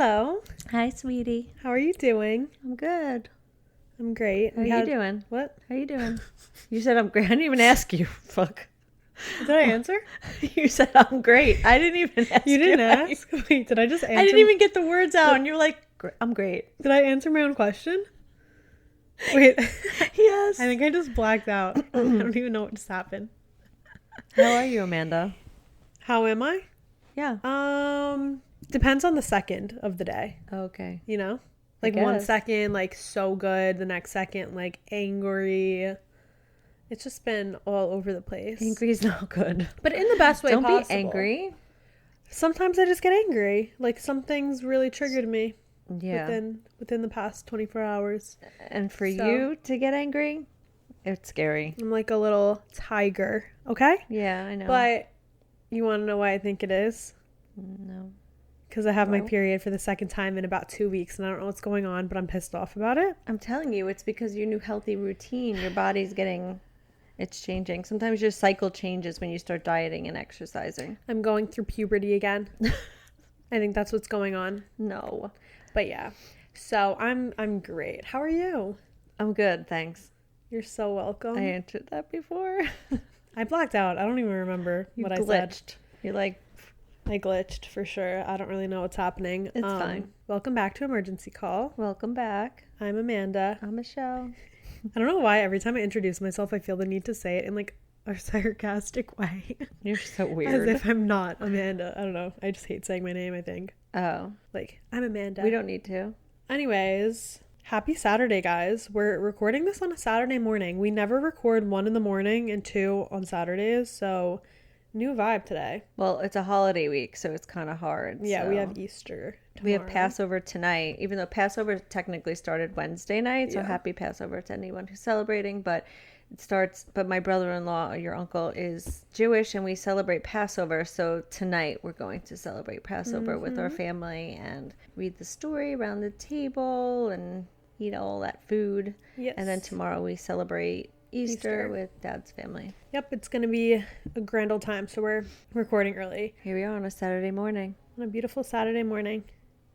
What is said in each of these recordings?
Hello. Hi, sweetie. How are you doing? I'm good. I'm great. How are you doing? What? How are you doing? You said I'm great. I didn't even ask you. Fuck. Did I answer? You said I'm great. I didn't even ask you. You didn't ask? Wait, did I just answer? I didn't even get the words out, and you're like, I'm great. Did I answer my own question? Wait. Yes. I think I just blacked out. I don't even know what just happened. How are you, Amanda? How am I? Yeah. Depends on the second of the day. Okay. You know? Like 1 second, like so good. The next second, like angry. It's just been all over the place. Angry is not good. But in the best way possible. Don't be angry. Sometimes I just get angry. Like some things really triggered me. Yeah. Within the past 24 hours. And for you to get angry, it's scary. I'm like a little tiger. Okay? Yeah, I know. But you want to know why I think it is? No. Because I have my period for the second time in about 2 weeks and I don't know what's going on, but I'm pissed off about it. I'm telling you, it's because your new healthy routine, your body's it's changing. Sometimes your cycle changes when you start dieting and exercising. I'm going through puberty again. I think that's what's going on. No. But yeah. So I'm great. How are you? I'm good, thanks. You're so welcome. I answered that before. I blacked out. I don't even remember what I said. You're like... I glitched for sure. I don't really know what's happening. It's fine. Welcome back to Emergency Call. Welcome back. I'm Amanda. I'm Michelle. I don't know why every time I introduce myself, I feel the need to say it in like a sarcastic way. You're so weird. As if I'm not Amanda. I don't know. I just hate saying my name, I think. Oh. Like, I'm Amanda. We don't need to. Anyways, happy Saturday, guys. We're recording this on a Saturday morning. We never record 1 in the morning and 2 on Saturdays, so... New vibe today. Well, it's a holiday week, so it's kind of hard. Yeah, so. we have Easter tomorrow. We have Passover tonight, even though Passover technically started Wednesday night. So happy Passover to anyone who's celebrating. But but my brother-in-law, your uncle, is Jewish, and we celebrate Passover. So tonight we're going to celebrate Passover with our family and read the story around the table and eat all that food. Yes. And then tomorrow we celebrate Easter with Dad's family. Yep, it's going to be a grand old time, so we're recording early. Here we are on a Saturday morning. On a beautiful Saturday morning.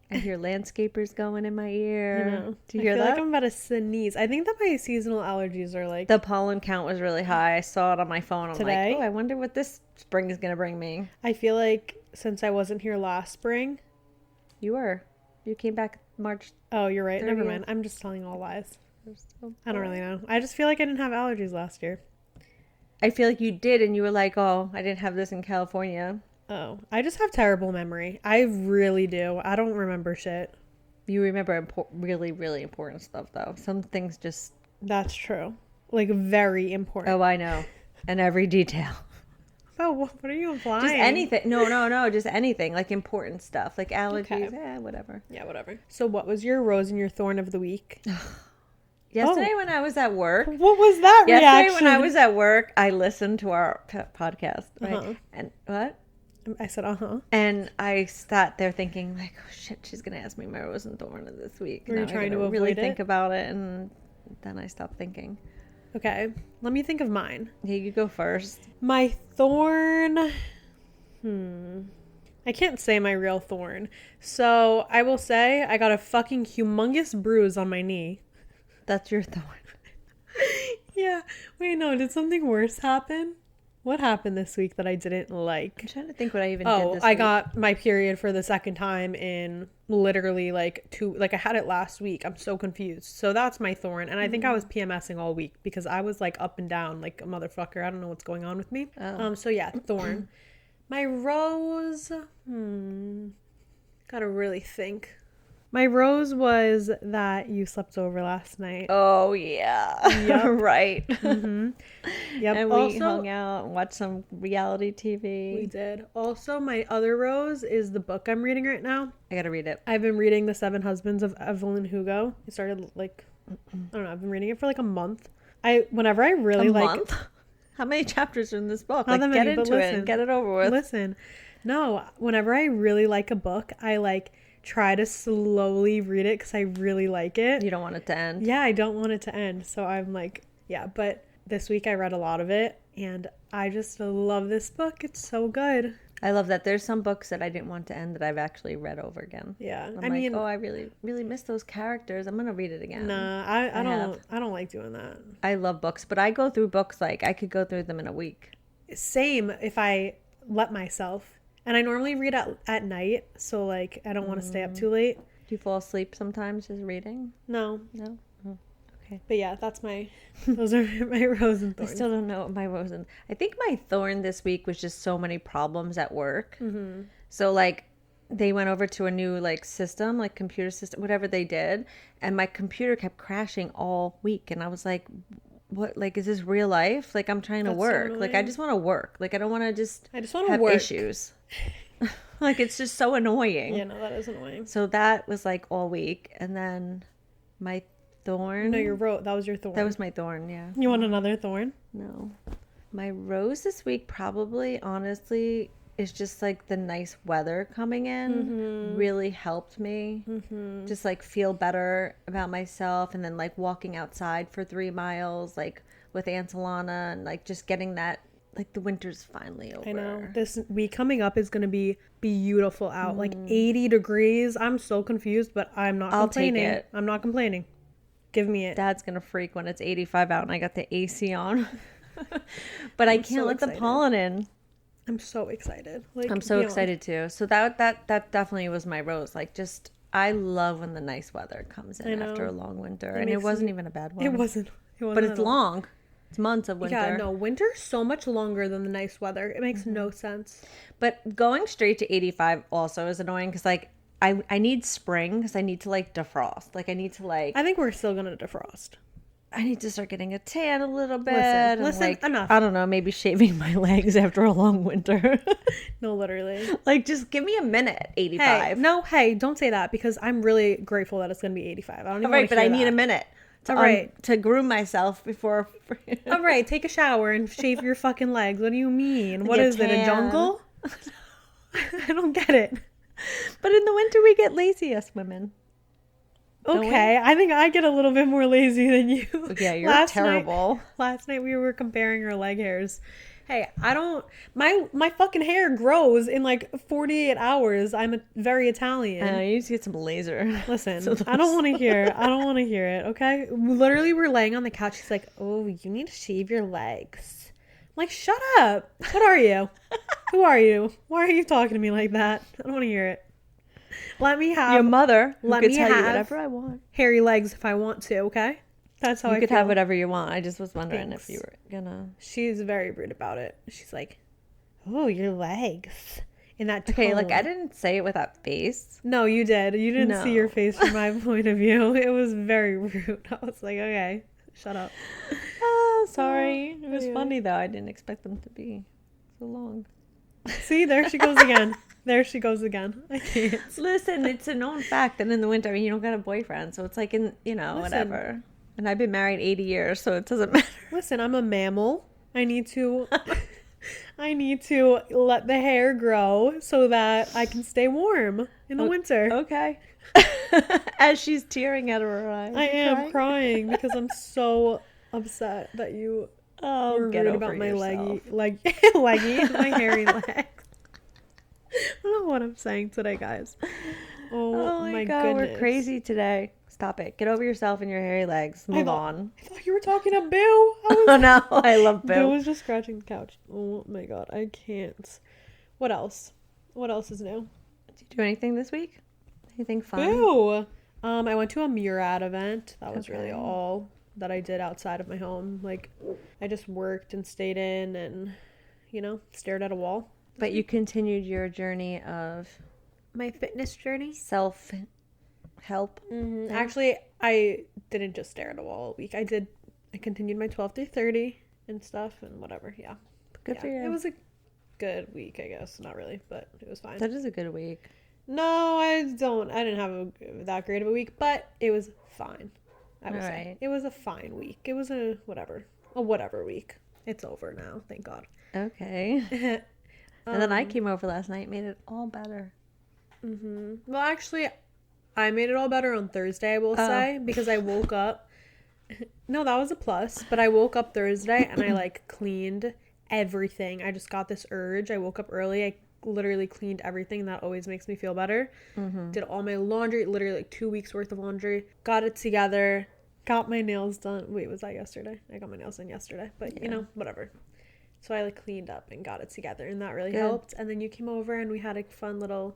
I hear landscapers going in my ear. I know. Do you hear that? I feel like I'm about to sneeze. I think that my seasonal allergies are like... The pollen count was really high. I saw it on my phone. I'm today? like, oh, I wonder what this spring is going to bring me. I feel like since I wasn't here last spring... You were. You came back March... Oh, you're right. 30th. Never mind. I'm just telling all lies. I don't really know. I just feel like I didn't have allergies last year. I feel like you did, and you were like, oh, I didn't have this in California. Oh, I just have terrible memory. I really do. I don't remember shit. You remember really, really important stuff, though. Some things just... That's true. Like, very important. Oh, I know. And every detail. Oh, what are you implying? Just anything. No. Just anything. Like important stuff. Like allergies. Okay. Whatever. Yeah, whatever. So what was your rose and your thorn of the week? Yesterday when I was at work. What was that reaction? Yesterday when I was at work, I listened to our podcast. Right? Uh-huh. And what? I said, uh-huh. And I sat there thinking, like, oh, shit, she's going to ask me my rose and thorn of this week. Were you trying to really avoid think about it, and then I stopped thinking. Okay, let me think of mine. Yeah, you go first. My thorn... I can't say my real thorn. So, I will say I got a fucking humongous bruise on my knee. That's your thorn. Yeah. Wait, no, did something worse happen? What happened this week that I didn't like? I'm trying to think what I even did this week. I got my period for the second time in literally like I had it last week. I'm so confused. So that's my thorn. And I think I was PMSing all week because I was like up and down like a motherfucker. I don't know what's going on with me. Oh. So yeah, thorn. My rose, gotta really think. My rose was that you slept over last night. Oh, yeah. Yep. Right. Mm-hmm. Yep. And we also hung out and watched some reality TV. We did. Also, my other rose is the book I'm reading right now. I gotta read it. I've been reading The 7 Husbands of Evelyn Hugo. I started like, I don't know, I've been reading it for like a month. Whenever I really like... month? How many chapters are in this book? Not Like, that get many, into it and get it over with. Listen. No, whenever I really like a book, I like try to slowly read it because I really like it. You don't want it to end. Yeah, I don't want it to end. So I'm like, yeah, but this week I read a lot of it and I just love this book. It's so good. I love that. There's some books that I didn't want to end that I've actually read over again. Yeah. I'm like, oh, I really, really miss those characters. I'm gonna read it again. Nah, I don't like doing that. I love books, but I go through books like I could go through them in a week. Same if I let myself. And I normally read at night, so like I don't want to stay up too late. Do you fall asleep sometimes just reading? No. No. Oh, okay. But yeah, those are my rose and I thorns. still don't know what my rose and I think my thorn this week was just so many problems at work. Mm-hmm. So like they went over to a new like system, like computer system, whatever they did, and my computer kept crashing all week, and I was like, what, like, is this real life? Like, I'm trying to That's so work. Like, I annoying. just want to work. Like, I don't want to just I just want to have work. issues. Like, it's just so annoying. Yeah, no, that is annoying. So that was like all week, and then my thorn. No, that was your thorn. That was my thorn. Yeah. You want another thorn? No. My rose this week probably, honestly, is just like the nice weather coming in really helped me just like feel better about myself, and then like walking outside for 3 miles like with Aunt Alana, and like just getting that, like the winter's finally over. I know. This week coming up is going to be beautiful out. Like 80 degrees. I'm so confused, but I'm not complaining. Take it. I'm not complaining. Give me it. Dad's going to freak when it's 85 out and I got the AC on. But I can't so let the excited. pollen in. I'm so excited. Like, I'm so beyond. excited too. So that definitely was my rose. Like, just I love when the nice weather comes in after a long winter, and it wasn't even a bad one. It wasn't. But it's long. It's months of winter. Yeah, no, winter's so much longer than the nice weather. It makes no sense. But going straight to 85 also is annoying because like I need spring because I need to like defrost. Like I need to like I think we're still gonna defrost. I need to start getting a tan a little bit. Listen, like, enough. I don't know, maybe shaving my legs after a long winter. No, literally. Like, just give me a minute, 85. Hey, don't say that, because I'm really grateful that it's going to be 85. I don't even All right, want to but hear I need that. a minute to, All right. to groom myself before. All right, take a shower and shave your fucking legs. What do you mean? What Get is it, a tan. jungle? I don't get it. But in the winter, we get lazy as women. Okay, I think I get a little bit more lazy than you. Yeah, you're terrible. Last night we were comparing our leg hairs. Hey, I don't. My fucking hair grows in like 48 hours. I'm very Italian. You need to get some laser. Listen, I don't want to hear. I don't want to hear it. Okay. Literally, we're laying on the couch. She's like, "Oh, you need to shave your legs." I'm like, shut up. What are you? Who are you? Why are you talking to me like that? I don't want to hear it. Let me have Your mother. Let could me tell you have whatever I want. hairy legs if I want to. Okay. That's how You I could feel. have whatever you want. I just was wondering Thanks. if you were gonna. She's very rude about it. She's like, "Oh, your legs." In that tone. Okay, like I didn't say it with that face. No, you did. You didn't No. see your face from my point of view. It was very rude. I was like, okay, shut up. Oh, sorry. It was yeah. funny though. I didn't expect them to be so long. See, there she goes again. There she goes again. I can't. Listen, it's a known fact that in the winter, I mean, you don't got a boyfriend, so it's like in Listen. whatever. And I've been married 80 years, so it doesn't matter. Listen, I'm a mammal. I need to let the hair grow so that I can stay warm in the winter. Okay. As she's tearing out of her eyes. I You am crying? crying because I'm so upset that you were get rude over about my yourself. leggy, my hairy legs. I don't know what I'm saying today, guys. Oh my God, goodness. we're crazy today. Stop it. Get over yourself and your hairy legs. Move on. I thought you were talking to Boo. I was Oh no, I love Bill Bill. was just scratching the couch. Oh my god, I can't. What else? What else is new? Did you do anything this week? Anything fun? Boo! I went to a Murad event. That was really Okay. all that I did outside of my home. Like, I just worked and stayed in and, stared at a wall. But you continued your journey of My fitness journey? self-help. Mm-hmm. Actually, I didn't just stare at a wall all week. I continued my 12 to 30 and stuff and whatever. Yeah. Good for you. It was a good week, I guess. Not really, but it was fine. That is a good week. No, I didn't have that great of a week, but it was fine. I would say. Alright. It was a fine week. It was a whatever week. It's over now, thank God. Okay. And then I came over last night, made it all better. Well, actually, I made it all better on Thursday, I will say, because I woke up. No, that was a plus, but I woke up Thursday and I cleaned everything. I just got this urge. I woke up early. I literally cleaned everything. That always makes me feel better. Did all my laundry, literally like 2 weeks worth of laundry. Got it together. Got my nails done. Wait, was that yesterday? I got my nails done yesterday. But, you know, whatever. So I like cleaned up and got it together, and that really helped. And then you came over and we had a fun little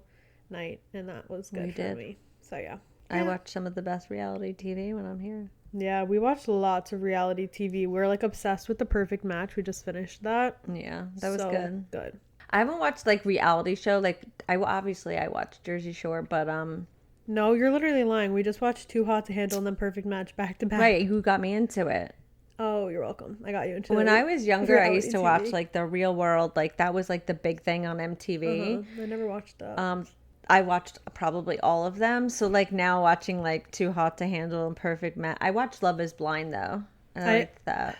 night, and that was good for me. So yeah. I watch some of the best reality TV when I'm here. Yeah, we watched lots of reality TV. We're like obsessed with The Perfect Match. We just finished that. Yeah, that was good. I haven't watched like reality show. Like I watched Jersey Shore, but no, you're literally lying. We just watched Too Hot to Handle and then Perfect Match back to back. Right, who got me into it? Oh, you're welcome. I got you into it. When I was younger, I used to watch like The Real World. Like that was like the big thing on MTV. I never watched that. I watched probably all of them. So like now watching like Too Hot to Handle and Perfect Match. I watched Love Is Blind though. And I liked that.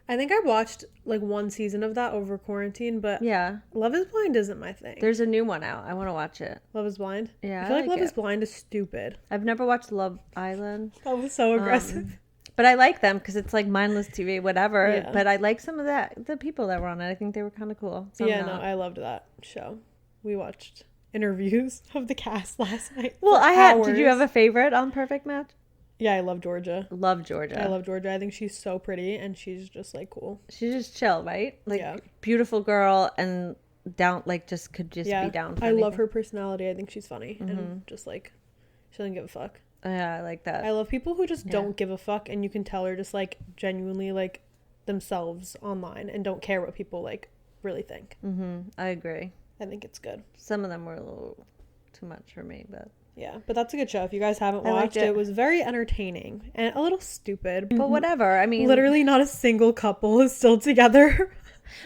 I think I watched like one season of that over quarantine, but yeah, Love Is Blind isn't my thing. There's a new one out. I want to watch it. Love Is Blind? Yeah, I feel like Love Is Blind is stupid. I've never watched Love Island. That was so aggressive. But I like them because it's like mindless TV, whatever. Yeah. But I like some of the people that were on it. I think they were kind of cool. I loved that show. We watched interviews of the cast last night. Well, did you have a favorite on Perfect Match? Yeah, I love Georgia. Love Georgia. I love Georgia. I think she's so pretty and she's just like cool. She's just chill, right? Like beautiful girl and down, like just could just be down for anything. Love her personality. I think she's funny and just like she doesn't give a fuck. Yeah, I like that. I love people who just don't give a fuck, and you can tell her just like genuinely like themselves online and don't care what people like really think. I agree. I think it's good. Some of them were a little too much for me, but yeah, but that's a good show. If you guys haven't watched it, was very entertaining and a little stupid, but whatever. I mean, literally not a single couple is still together.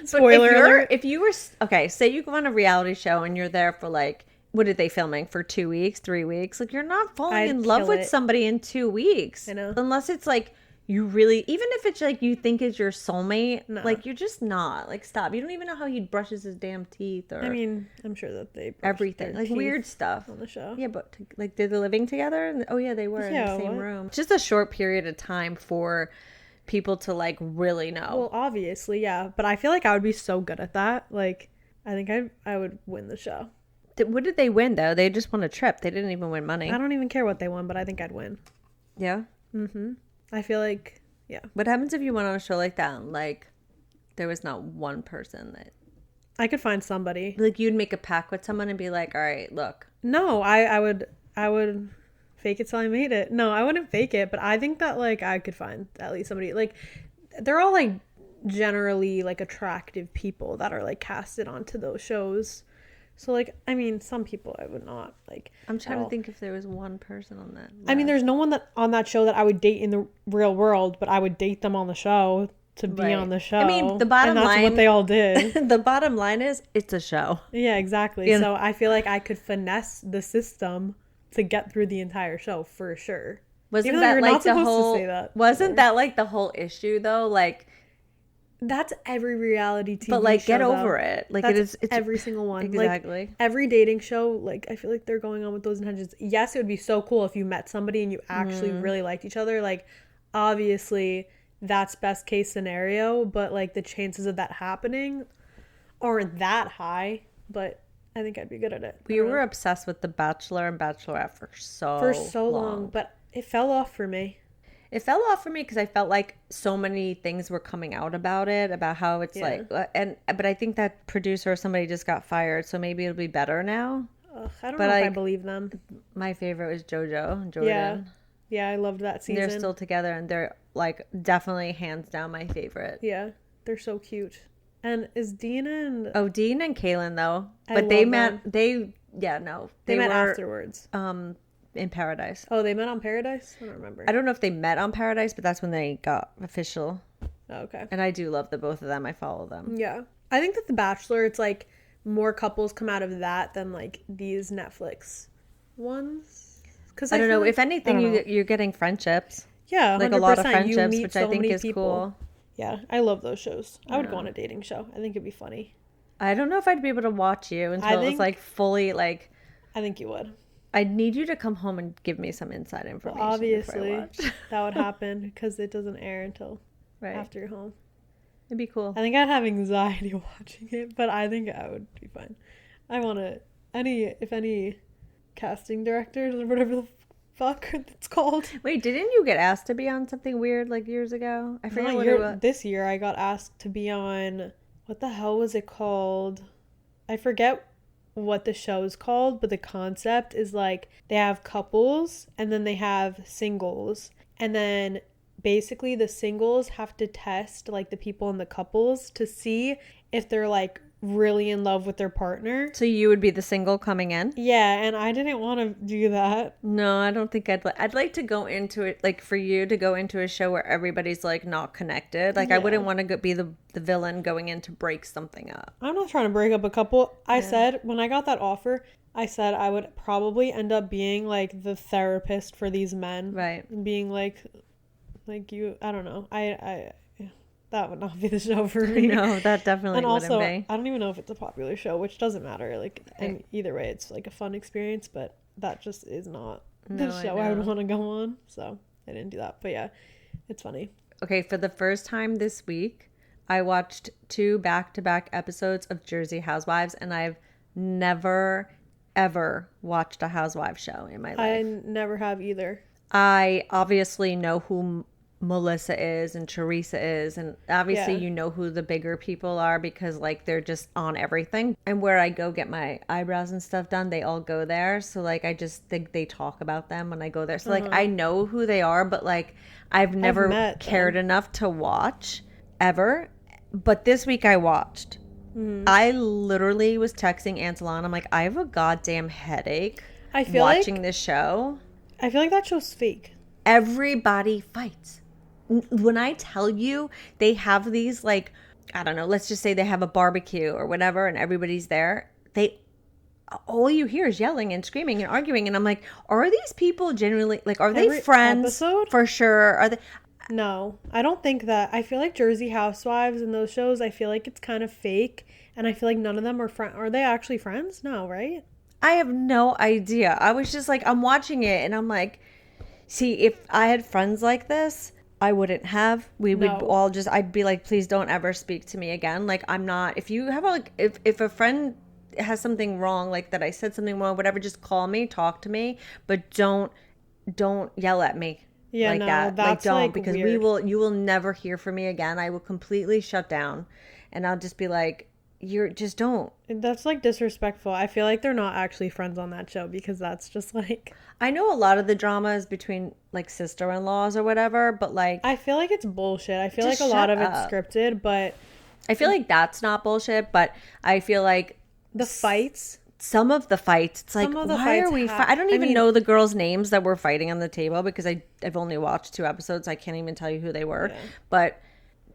Spoiler alert. If you were okay, say you go on a reality show and you're there for like, what are they filming for 2 weeks, 3 weeks? Like you're not falling in love with somebody in 2 weeks. I know. Unless it's like you really, even if it's like you think is your soulmate, like you're just not. Like stop. You don't even know how he brushes his damn teeth or. I mean, I'm sure that they everything like weird stuff on the show. Yeah, but like they're living together. Oh yeah, they were in the same room. Just a short period of time for people to like really know. Well, obviously, yeah, but I feel like I would be so good at that. Like, I think I would win the show. What did they win though? They just won a trip. They didn't even win money. I don't even care what they won, but I think I'd win. Yeah. I feel like What happens if you went on a show like that and like there was not one person that I could find somebody? Like you'd make a pact with someone and be like, all right, look. No, I would fake it till I made it. No, I wouldn't fake it, but I think that like I could find at least somebody. Like they're all like generally like attractive people that are like casted onto those shows. So, like, I mean, some people I would not, like... I'm trying to think if there was one person on that list. I mean, there's no one that on that show that I would date in the real world, but I would date them on the show to be on the show. I mean, the bottom line... that's what they all did. The bottom line is, it's a show. Yeah, exactly. You know? So, I feel like I could finesse the system to get through the entire show, for sure. Wasn't that like the whole... Wasn't that like the whole issue, though? Like... That's every reality TV show. But, like, show, get over it. Like, it's every single one. Exactly. Like, every dating show, like, I feel like they're going on with those intentions. Yes, it would be so cool if you met somebody and you actually really liked each other. Like, obviously, that's best case scenario. But, like, the chances of that happening aren't that high. But I think I'd be good at it. We were obsessed with The Bachelor and Bachelorette for so long. But it fell off for me. It fell off for me because I felt like so many things were coming out about it, about how it's like, but I think that producer or somebody just got fired, so maybe it'll be better now. I don't know if I believe them. My favorite was JoJo and Jordan. Yeah, I loved that season. They're still together, and they're like definitely hands down my favorite. Yeah, they're so cute. And is Dean and Dean and Kaylin though, but they met. They met afterwards. In Paradise. Oh, they met on Paradise? I don't remember. I don't know if they met on Paradise, but that's when they got official. Oh, okay. And I do love the both of them. I follow them. Yeah. I think that The Bachelor, it's like more couples come out of that than like these Netflix ones. Because I don't know. Like, if anything, you're getting friendships. Yeah, 100%. Like a lot of friendships, which I think is cool. Yeah, I love those shows. I would go on a dating show. I think it'd be funny. I don't know if I'd be able to watch you until it was like fully like... I think you would. I'd need you to come home and give me some inside information. Well, obviously, that would happen because it doesn't air until after you're home. It'd be cool. I think I'd have anxiety watching it, but I think I would be fine. I want to, if any casting directors or whatever the fuck it's called. Wait, didn't you get asked to be on something weird like years ago? I forget what it was. This year I got asked to be on, what the hell was it called? I forget what the show is called, but the concept is like they have couples and then they have singles. And then basically the singles have to test like the people in the couples to see if they're like really in love with their partner. So you would be the single coming in? Yeah, and I didn't want to do that. No, I don't think I'd like to go into it, like for you to go into a show where everybody's like not connected. Like I wouldn't want to be the villain going in to break something up. I'm not trying to break up a couple. I said when I got that offer, I said I would probably end up being like the therapist for these men. Right. Being like you, I don't know. I that would not be the show for me. No, that definitely and also, wouldn't be. I don't even know if it's a popular show, which doesn't matter. Like, and either way, it's like a fun experience, but that just is not the show I would want to go on. So I didn't do that. But yeah, it's funny. Okay, for the first time this week, I watched 2 back-to-back episodes of Jersey Housewives, and I've never, ever watched a Housewives show in my life. I never have either. I obviously know who Melissa is and Teresa is, and obviously you know who the bigger people are because like they're just on everything. And where I go get my eyebrows and stuff done, they all go there, so like I just think they talk about them when I go there. So like I know who they are, but like I've never cared enough to watch ever. But this week I watched. I literally was texting Antelon. I'm like, I have a goddamn headache. I feel watching this show. I feel like that show's fake. Everybody fights. When I tell you they have these, like, I don't know, let's just say they have a barbecue or whatever and everybody's there, all you hear is yelling and screaming and arguing. And I'm like, are these people genuinely, like, are they friends? Episode? For sure. Are they? No, I don't think that. I feel like Jersey Housewives and those shows, I feel like it's kind of fake. And I feel like none of them are friends. Are they actually friends? No, right? I have no idea. I was just like, I'm watching it and I'm like, see, if I had friends like this, I wouldn't have. We would all just, I'd be like, please don't ever speak to me again. Like, I'm not, if you have if a friend has something wrong, like that I said something wrong, whatever, just call me, talk to me, but don't yell at me. Yeah, like no, that. that's don't, like because weird. you will never hear from me again. I will completely shut down and I'll just be like, just don't. That's like disrespectful. I feel like they're not actually friends on that show because that's just like, I know a lot of the drama is between like sister-in-laws or whatever, but like I feel like it's bullshit. I feel like a lot of it's scripted, but I feel like that's not bullshit, but I feel like the fights, some of the fights, it's like, why are we I don't even know the girls' names that were fighting on the table because I've only watched 2 episodes. I can't even tell you who they were. Yeah. But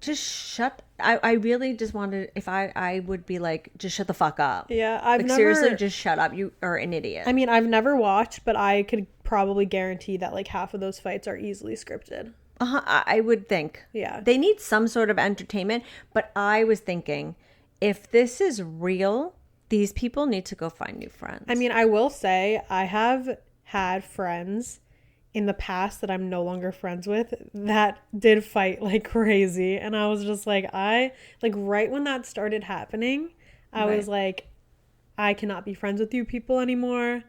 just shut. I really just wanted, if I would be like, just shut the fuck up. Yeah, I've like, never, seriously, just shut up. You are an idiot. I mean, I've never watched, but I could probably guarantee that like half of those fights are easily scripted. I would think. Yeah. They need some sort of entertainment, but I was thinking, if this is real, these people need to go find new friends. I mean, I will say I have had friends in the past that I'm no longer friends with that did fight like crazy. And I was just like, right when that started happening, I was like, I cannot be friends with you people anymore.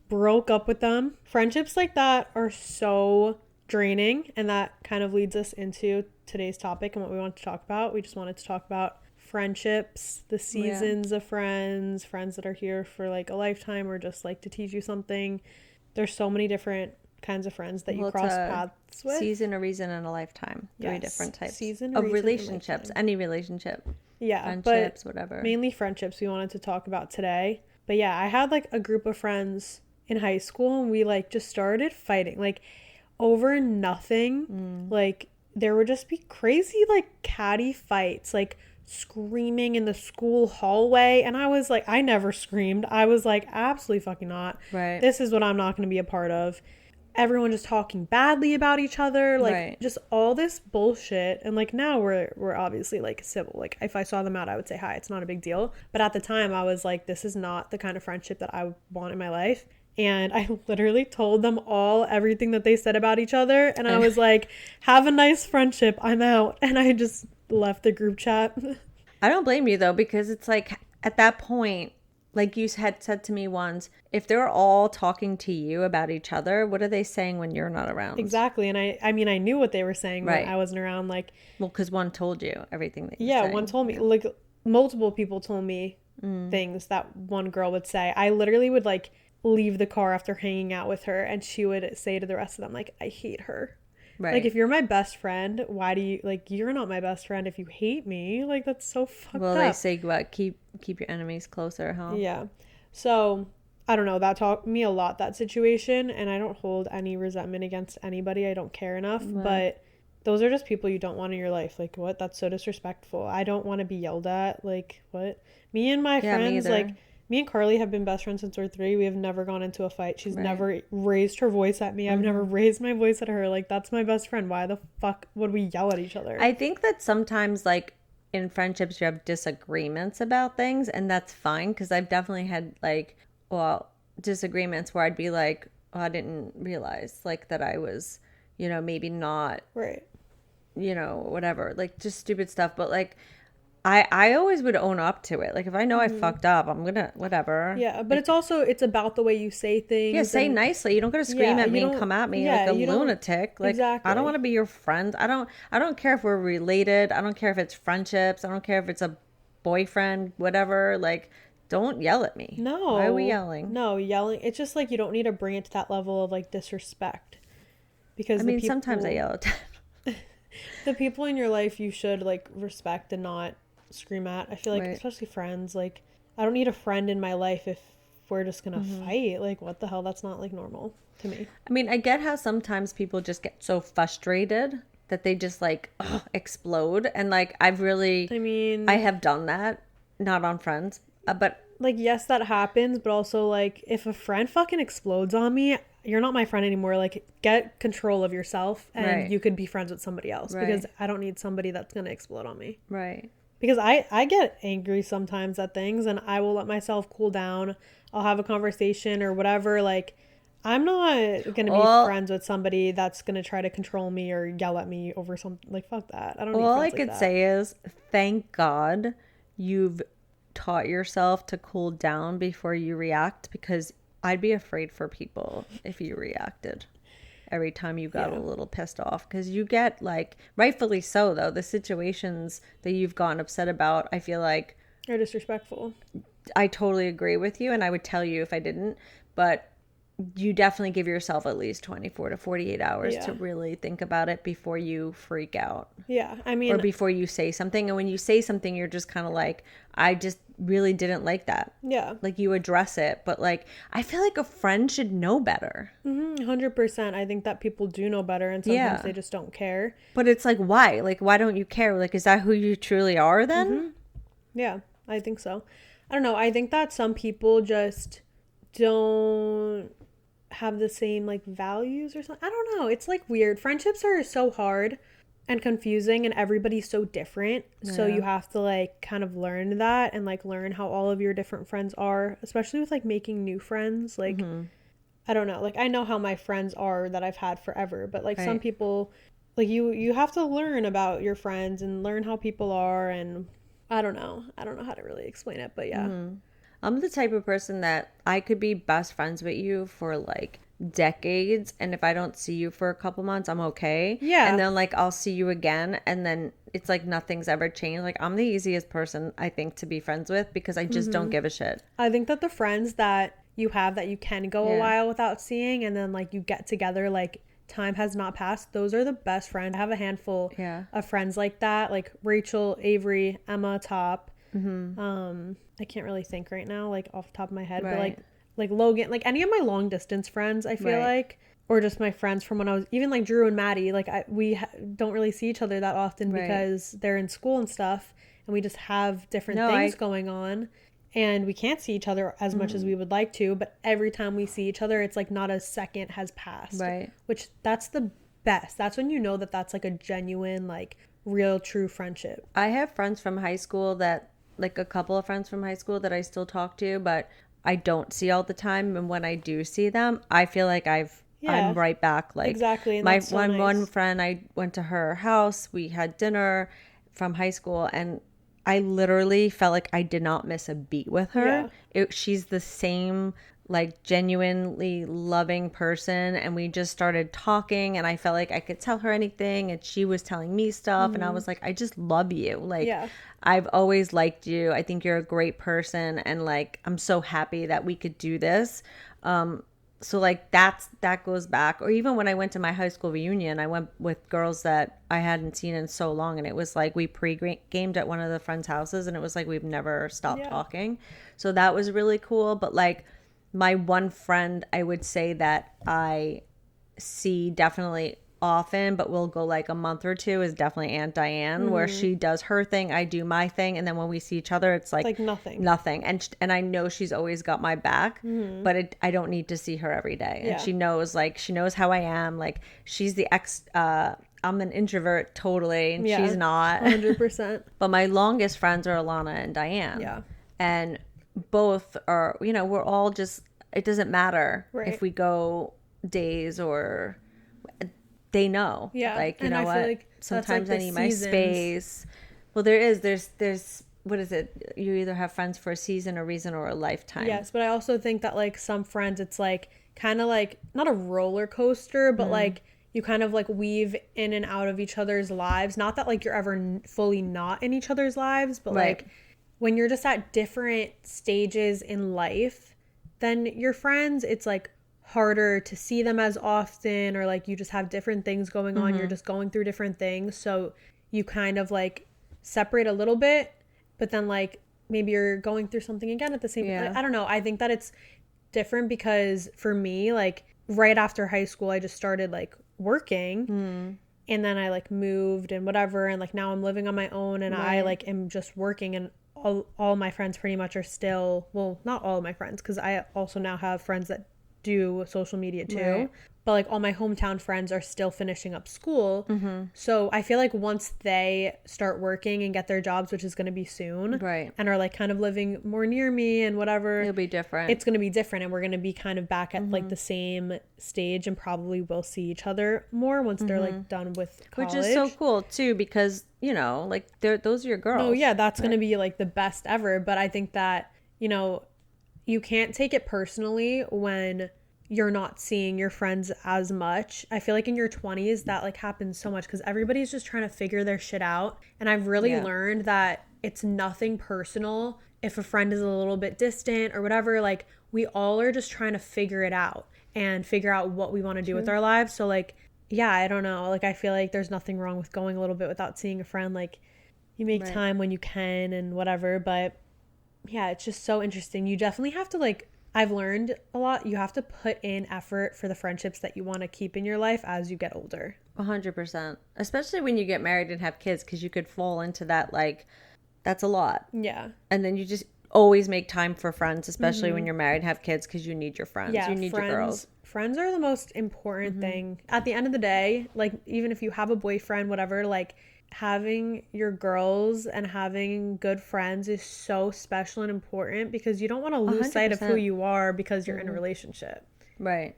Broke up with them. Friendships like that are so draining. And that kind of leads us into today's topic and what we want to talk about. We just wanted to talk about friendships, the seasons of friends that are here for like a lifetime or just like to teach you something. There's so many different kinds of friends that you cross paths with. Season, a reason, and a lifetime. 3 different types season, of relationships. Any relationship. Yeah, friendships, whatever. Mainly friendships we wanted to talk about today. But yeah, I had like a group of friends in high school and we like just started fighting like over nothing. Like there would just be crazy like catty fights, like screaming in the school hallway, and I was like, I never screamed. I was like, absolutely fucking not. Right. This is what I'm not going to be a part of. Everyone just talking badly about each other, like just all this bullshit. And like now we're obviously like civil. Like if I saw them out, I would say hi. It's not a big deal. But at the time I was like, this is not the kind of friendship that I want in my life. And I literally told them all everything that they said about each other. And I was like, have a nice friendship. I'm out. And I just left the group chat. I don't blame you though, because it's like at that point, like you had said to me once, if they're all talking to you about each other, what are they saying when you're not around? Exactly. And I mean, I knew what they were saying when Right. I wasn't around. Like, Well, because one told you everything that you're yeah, saying. one told me, Yeah. like, multiple people told me things that one girl would say. I literally would, like, leave the car after hanging out with her, and she would say to the rest of them, like, I hate her. Like, Right. if you're my best friend, why do you, like, you're not my best friend if you hate me. Like, that's so fucked Well, they up. say what, keep your enemies closer, huh? Yeah. So, I don't know. That taught me a lot, that situation. And I don't hold any resentment against anybody. I don't care enough. Right. But those are just people you don't want in your life. Like, what? That's so disrespectful. I don't want to be yelled at. Like, what? Me and my Yeah, me friends, either. like, me and Carly have been best friends since we're 3. We have never gone into a fight. She's Right. never raised her voice at me. I've never raised my voice at her. Like, that's my best friend. Why the fuck would we yell at each other? I think that sometimes, like, in friendships, you have disagreements about things, and that's fine, because I've definitely had, like, well, disagreements where I'd be like, oh, I didn't realize, like, that I was, maybe not, Right. whatever, like, just stupid stuff. But, like, I always would own up to it. Like, if I know I fucked up, I'm gonna, whatever. Yeah, but it's about the way you say things. Yeah, say and nicely. You don't gotta scream Yeah, at you me and don't- come at me yeah, like a you don't- lunatic. Like, I Exactly. don't want to be your friend. I don't care if we're related. I don't care if it's friendships. I don't care if it's a boyfriend, whatever. Like, don't yell at me. No. Why are we yelling? No, yelling. It's just like you don't need to bring it to that level of like disrespect. Because I mean, sometimes I yell at them. the people in your life you should like respect and not scream at. I feel like Right. especially friends, like I don't need a friend in my life if we're just gonna Mm-hmm. fight. Like what the hell? That's not like normal to me. I mean, I get how sometimes people just get so frustrated that they just like explode. And like, I mean, I have done that, not on friends, but like yes, that happens, but also like if a friend fucking explodes on me, you're not my friend anymore. Like get control of yourself and Right. you could be friends with somebody else Right. because I don't need somebody that's gonna explode on me. right. Because I get angry sometimes at things and I will let myself cool down. I'll have a conversation or whatever. Like, I'm not going to be Well- friends with somebody that's going to try to control me or yell at me over something. Like, fuck that. I don't need All friends I like could that. say is thank God you've taught yourself to cool down before you react, because I'd be afraid for people if you reacted every time you got Yeah. a little pissed off, because you get, like, rightfully so though, the situations that you've gotten upset about, I feel like Or disrespectful. I totally agree with you, and I would tell you if I didn't, but you definitely give yourself at least 24 to 48 hours Yeah. to really think about it before you freak out. Yeah. I mean, Or before you say something. And when you say something, you're just kind of like, I just really didn't like that. yeah. Like, you address it. But, like, I feel like a friend should know better. 100%. I think that people do know better and sometimes Yeah. they just don't care. But it's like, why? Like, why don't you care? Like, is that who you truly are then? Yeah, I think so. I don't know. I think that some people just don't have the same like values or something. I don't know. It's like weird. Friendships are so hard and confusing and everybody's so different. So Yeah. you have to like kind of learn that and like learn how all of your different friends are, especially with like making new friends. Like I don't know. Like I know how my friends are that I've had forever, but like some Right. people like you have to learn about your friends and learn how people are and I don't know. I don't know how to really explain it, but yeah. I'm the type of person that I could be best friends with you for like decades, and if I don't see you for a couple months, I'm okay. Yeah. And then like I'll see you again, and then it's like nothing's ever changed. Like, I'm the easiest person I think to be friends with, because I just don't give a shit. I think that the friends that you have that you can go a Yeah. while without seeing and then like you get together like time has not passed, those are the best friends. I have a handful Yeah. of friends like that, like Rachel, Avery, Emma, Top. I can't really think right now like off the top of my head, but Right. like Logan, like any of my long distance friends, I feel Right. like, or just my friends from when I was even like Drew and Maddie, like we don't really see each other that often Right. because they're in school and stuff and we just have different No, things I- going on and we can't see each other as much as we would like to, but every time we see each other it's like not a second has passed, Right. which that's the best. That's when you know that that's like a genuine like real true friendship. I have friends from high school that, like, a couple of friends from high school that I still talk to, but I don't see all the time. And when I do see them, I feel like Yeah. I'm right back. Like, Exactly, and my that's so one nice. friend, I went to her house, we had dinner from high school, and I literally felt like I did not miss a beat with her. She's the same, like, genuinely loving person, and we just started talking, and I felt like I could tell her anything, and she was telling me stuff, and I was like, I just love you. Like, I've always liked you. I think you're a great person, and like, I'm so happy that we could do this. So like that goes back. Or even when I went to my high school reunion, I went with girls that I hadn't seen in so long, and it was like we pre-gamed at one of the friends' houses, and it was like we've never stopped talking. So that was really cool. But like, my one friend, I would say that I see definitely often, but we'll go like a month or two, is definitely Aunt Diane, where she does her thing, I do my thing, and then when we see each other, it's like nothing. And I know she's always got my back, but I don't need to see her every day. And she knows how I am. Like, she's the I'm an introvert totally, and she's not 100%. But my longest friends are Alana and Diane, and both are, we're all just, it doesn't matter if we go days or they know. Like, you know what? Like sometimes I need my space. Well, there's what is it? You either have friends for a season, a reason, or a lifetime. Yes, but I also think that like some friends, it's like kind of like not a roller coaster, but like you kind of like weave in and out of each other's lives. Not that like you're ever fully not in each other's lives, but like when you're just at different stages in life, then your friends, it's like harder to see them as often, or like you just have different things going on. You're just going through different things, so you kind of like separate a little bit, but then like maybe you're going through something again at the same time. I don't know, I think that it's different because for me, like right after high school, I just started like working, and then I like moved and whatever, and like now I'm living on my own, and I like am just working, and all my friends pretty much are still, well, not all of my friends, because I also now have friends that do social media too, but like all my hometown friends are still finishing up school. So I feel like once they start working and get their jobs, which is going to be soon, and are like kind of living more near me and whatever, it'll be different. It's going to be different, and we're going to be kind of back at like the same stage, and probably will see each other more once they're like done with college, which is so cool too, because like those are your girls. Oh yeah, that's going to be like the best ever. But I think that you can't take it personally when you're not seeing your friends as much. I feel like in your 20s that like happens so much because everybody's just trying to figure their shit out. And I've really learned that it's nothing personal if a friend is a little bit distant or whatever. Like, we all are just trying to figure it out and figure out what we want to do with our lives. So like, yeah, I don't know. Like, I feel like there's nothing wrong with going a little bit without seeing a friend. Like, you make time when you can and whatever. But yeah, it's just so interesting. You definitely have to, like, I've learned a lot. You have to put in effort for the friendships that you want to keep in your life as you get older. 100%. Especially when you get married and have kids, because you could fall into that, like, that's a lot. Yeah. And then you just always make time for friends, especially when you're married and have kids, because you need your friends. You need your girls. Friends are the most important thing. At the end of the day, like, even if you have a boyfriend, whatever, like, having your girls and having good friends is so special and important, because you don't want to lose 100%. Sight of who you are because you're in a relationship. Right.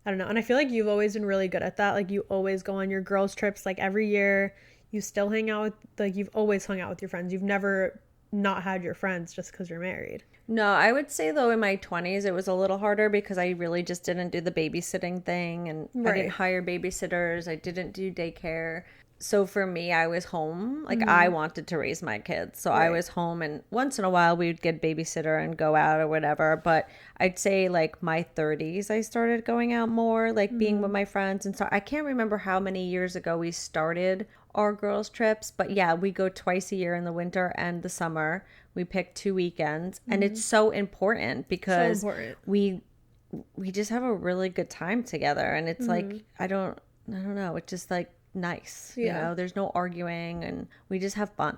I don't know. And I feel like you've always been really good at that. Like, you always go on your girls' trips, like, every year. You still hang out with, like, you've always hung out with your friends. You've never not had your friends just because you're married. No, I would say, though, in my 20s, it was a little harder because I really just didn't do the babysitting thing, and I didn't hire babysitters. I didn't do daycare. So for me, I was home. Like, I wanted to raise my kids. So I was home, and once in a while we would get a babysitter and go out or whatever. But I'd say like my 30s, I started going out more, like being with my friends. And so I can't remember how many years ago we started our girls' trips. But yeah, we go twice a year in the winter and the summer. We pick 2 weekends. And it's so important because we just have a really good time together. And it's like, I don't know. It's just like, nice, there's no arguing, and we just have fun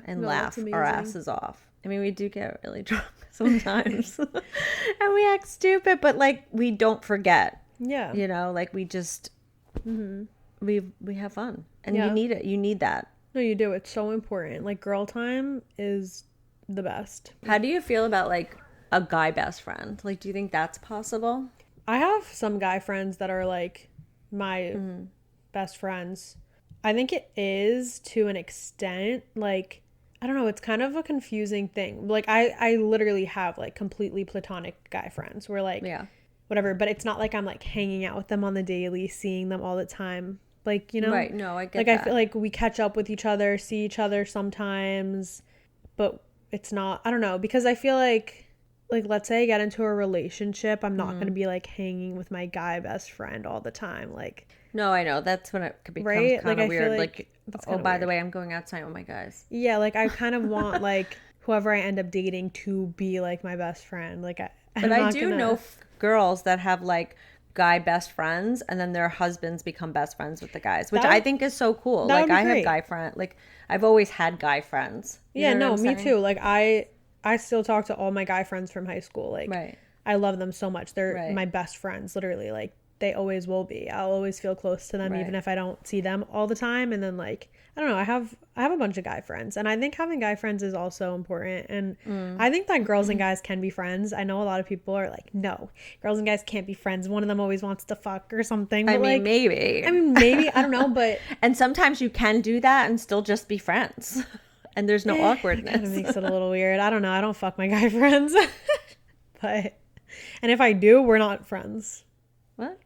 and laugh our asses off. I mean, we do get really drunk sometimes and we act stupid, but like, we don't forget, like, we just we have fun, and you need that. No, you do. It's so important. Like, girl time is the best. How do you feel about like a guy best friend? Like, do you think that's possible? I have some guy friends that are like my best friends. I think it is to an extent. Like, I don't know, it's kind of a confusing thing. Like I literally have like completely platonic guy friends where like Yeah. whatever, but it's not like I'm like hanging out with them on the daily, seeing them all the time. Like, you know? Right. No, I get like that. I feel like we catch up with each other, see each other sometimes, but it's not, I don't know, because I feel like let's say I get into a relationship, I'm not going to be like hanging with my guy best friend all the time, like No, I know. That's when it becomes right? kind Like of I feel weird. like that's kind Oh, of by the weird. way, I'm going out tonight with my guys. Yeah, like I kind of want like whoever I end up dating to be like my best friend. Like But I'm I not do know gonna. girls that have like guy best friends and then their husbands become best friends with the guys, which That I would think is so cool. that Like would be I have great. guy friend, like I've always had guy friends. You Yeah, know what no, I'm me saying? too. Like I still talk to all my guy friends from high school. Like Right. I love them so much. They're Right. my best friends, literally. Like they always will be. I'll always feel close to them even Right. if I don't see them all the time. And then like I don't know, I have a bunch of guy friends, and I think having guy friends is also important. And I think that girls and guys can be friends. I know a lot of people are like, no, girls and guys can't be friends. One of them always wants to fuck or something. I But mean, like maybe. I mean, maybe, I don't know, but And sometimes you can do that and still just be friends. And there's no that kind of awkwardness. makes it a little weird. I don't know. I don't fuck my guy friends. But, and if I do, we're not friends. What?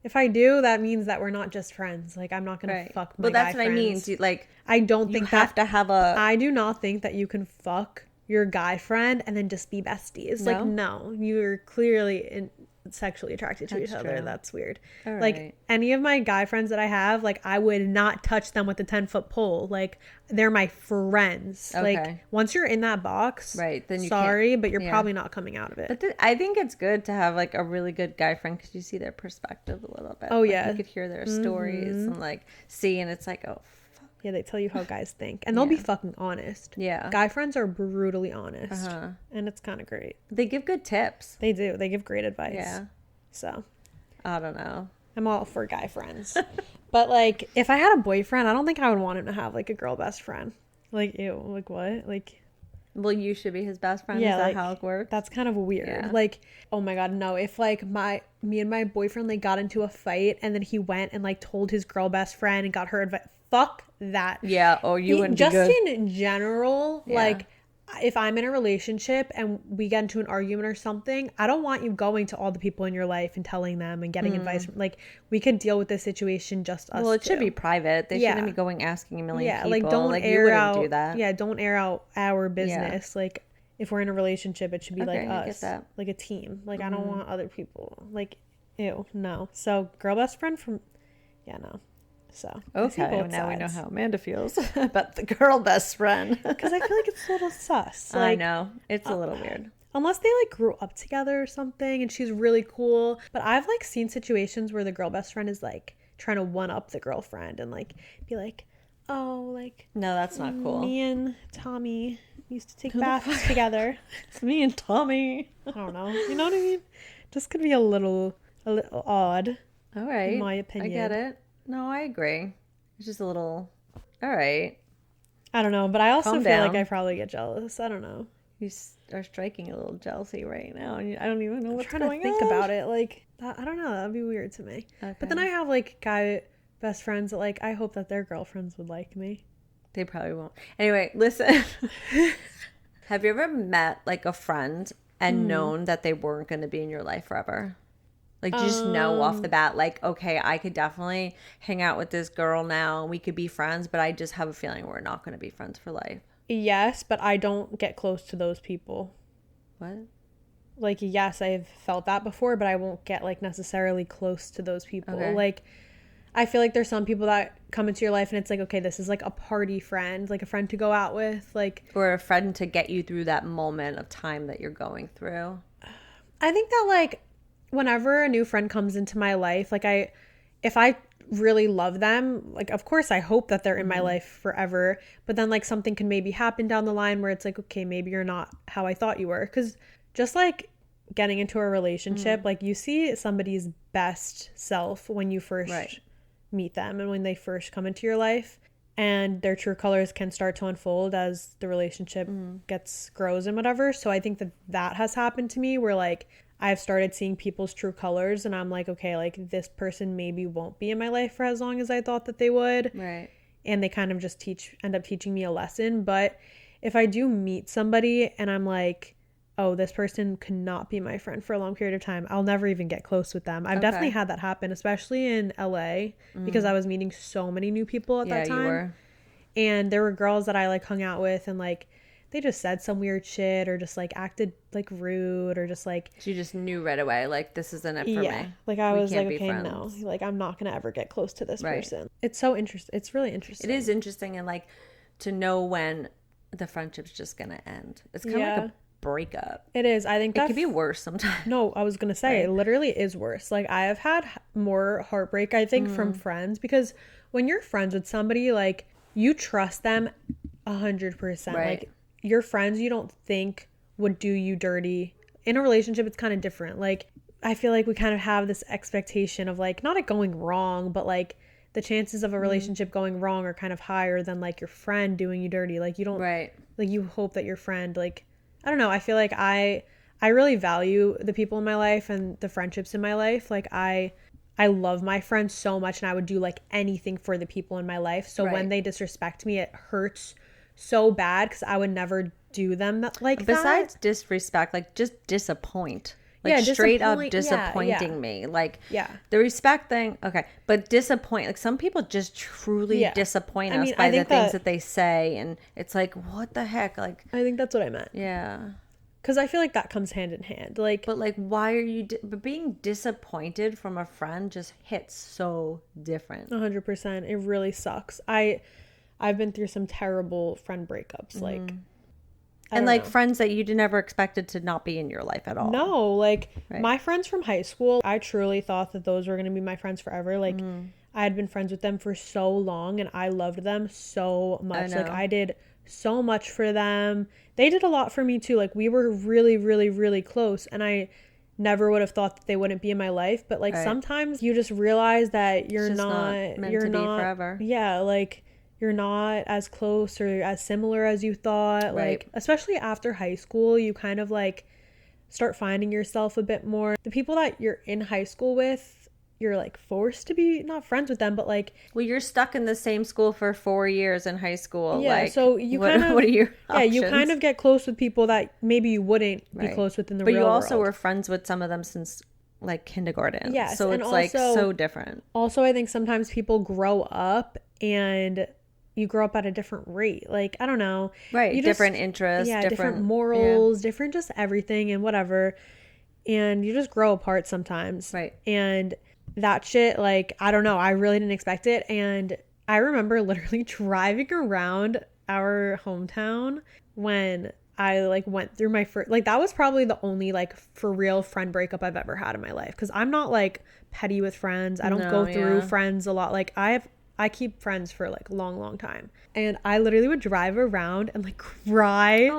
If I do, that means that we're not just friends. Like, I'm not going to Right. fuck my Well, that's guy what I mean. friends. Like, I don't you think have that, to have a. I do not think that you can fuck your guy friend and then just be besties. Like, No? no, you're clearly sexually attracted to That's each other. true. That's weird. All Like right. any of my guy friends that I have, like I would not touch them with a 10-foot pole. Like they're my friends. Like Okay. once you're in that box, Right, then you sorry, but you're yeah. probably not coming out of it. But I think it's good to have like a really good guy friend because you see their perspective a little bit. Oh, Like, yeah. you could hear their stories and like see, and it's like, oh, fuck. Yeah, they tell you how guys think, and they'll be Yeah. fucking honest. Yeah. Guy friends are brutally honest, Uh-huh. and it's kind of great. They give good tips. They do. They give great advice. Yeah. So I don't know. I'm all for guy friends. But like, if I had a boyfriend, I don't think I would want him to have like a girl best friend. Like, ew, like what? Like, Well, you should be his best friend. yeah, Is that like, how it works? that's kind of weird. Yeah. Like, oh my god, no. If like me and my boyfriend like got into a fight and then he went and like told his girl best friend and got her advice, fuck that. Yeah. Or you wouldn't Just be good. in general, Yeah. like if I'm in a relationship and we get into an argument or something, I don't want you going to all the people in your life and telling them and getting advice. Like we could deal with this situation just us. Well, it should two. be private. They Yeah. shouldn't be going asking a million Yeah, people. like don't you air wouldn't out. do that. Yeah, don't air out our business. Like if we're in a relationship, it should be Okay, like I get us, that. like a team. Like I don't want other people. Like, ew, no. So girl best friend from, yeah, no. So I see Okay, both now we know sides. how Amanda feels about the girl best friend. Because I feel like it's a little sus. I Like, know. It's a little weird. unless they like grew up together or something and she's really cool. But I've like seen situations where the girl best friend is like trying to one up the girlfriend and like be like, oh, like No, that's not cool. me and Tommy used to take baths together. It's me and Tommy. I don't know. You know what I mean? Just could be a little odd. All right. In my I opinion. get it. No, I agree. It's just a little. All right. I don't know, but I also Calm feel like down. I probably get jealous. I don't know. You are striking a little jealousy right now, and I don't even know I'm what's trying going to think on. about it. Like, I don't know. That'd be weird to me. But then I Okay. have like guy best friends that like I hope that their girlfriends would like me. They probably won't. Anyway, listen. Have you ever met like a friend and known that they weren't going to be in your life forever? Like, you just know off the bat, like, okay, I could definitely hang out with this girl now. We could be friends, but I just have a feeling we're not going to be friends for life. Yes, but I don't get close to those people. What? Like, yes, I've felt that before, but I won't get like necessarily close to those people. Okay. Like, I feel like there's some people that come into your life and it's like, okay, this is like a party friend, like a friend to go out with. Like, Or a friend to get you through that moment of time that you're going through. I think that like whenever a new friend comes into my life, like if I really love them, like of course I hope that they're in my life forever, but then like something can maybe happen down the line where it's like, okay, maybe you're not how I thought you were. Because just like getting into a relationship, like you see somebody's best self when you first Right. meet them and when they first come into your life, and their true colors can start to unfold as the relationship grows and whatever. So I think that has happened to me where like I've started seeing people's true colors and I'm like, okay, like this person maybe won't be in my life for as long as I thought that they would. Right. And they kind of just end up teaching me a lesson. But if I do meet somebody and I'm like, oh, this person could not be my friend for a long period of time, I'll never even get close with them. I've definitely had that happen, especially in LA, because I was meeting so many new people at that time. You were. And there were girls that I like hung out with, and like they just said some weird shit or just like acted like rude or just like. So you just knew right away, like, this isn't it for me. Like I was like, okay, no, like I'm not gonna ever get close to this person. It's so interesting. It's really interesting. It is interesting, and like to know when the friendship's just gonna end. It's kind of like a breakup. It is. I think that could be worse sometimes. No, I was gonna say it literally is worse. Like I have had more heartbreak, I think, from friends, because when you're friends with somebody, like you trust them 100%. Like your friends, you don't think would do you dirty. In a relationship, it's kind of different. Like I feel like we kind of have this expectation of like not it going wrong, but like the chances of a relationship going wrong are kind of higher than like your friend doing you dirty. Like you don't like you hope that your friend, like, I don't know, I feel like I really value the people in my life and the friendships in my life. Like I love my friends so much, and I would do like anything for the people in my life. So when they disrespect me, it hurts so bad because I would never do them like besides disrespect, like just disappoint. Like straight up disappointing me. Like the respect thing, okay. But disappoint, like some people just truly disappoint us by the things that they say, and it's like, what the heck? Like I think that's what I meant. Yeah. Because I feel like that comes hand in hand. Like, but like, why are you? But being disappointed from a friend just hits so different. 100%. It really sucks. I've been through some terrible friend breakups. Like, and like friends that you never expected to not be in your life at all. No, like my friends from high school, I truly thought that those were going to be my friends forever. Like, I had been friends with them for so long, and I loved them so much. Like, I did so much for them. They did a lot for me too. Like we were really, really, really close, and I never would have thought that they wouldn't be in my life. But like sometimes you just realize that you're not meant to be forever. Yeah, like you're not as close or as similar as you thought. Like especially after high school, you kind of like start finding yourself a bit more. The people that you're in high school with, you're like forced to be not friends with them, but like, well, you're stuck in the same school for 4 years in high school. Yeah, like, so you what are your options? You kind of get close with people that maybe you wouldn't be close with in the real world. But you also were friends with some of them since like kindergarten. Yes, so it's also, like so different. Also, I think sometimes people grow up and you grow up at a different rate. Like, I don't know. You different interests. Different morals, different just everything and whatever. And you just grow apart sometimes. And that shit, like, I don't know, I really didn't expect it. And I remember literally driving around our hometown when I like went through my first, like that was probably the only like for real friend breakup I've ever had in my life, because I'm not like petty with friends. I don't go through friends a lot. Like I keep friends for like a long time. And I literally would drive around and like cry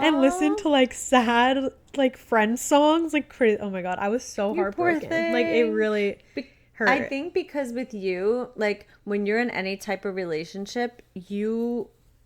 and listen to like sad like friend songs, like crazy. Oh my God, I was so heartbroken. Like it really hurt. I think because with you, like when you're in any type of relationship,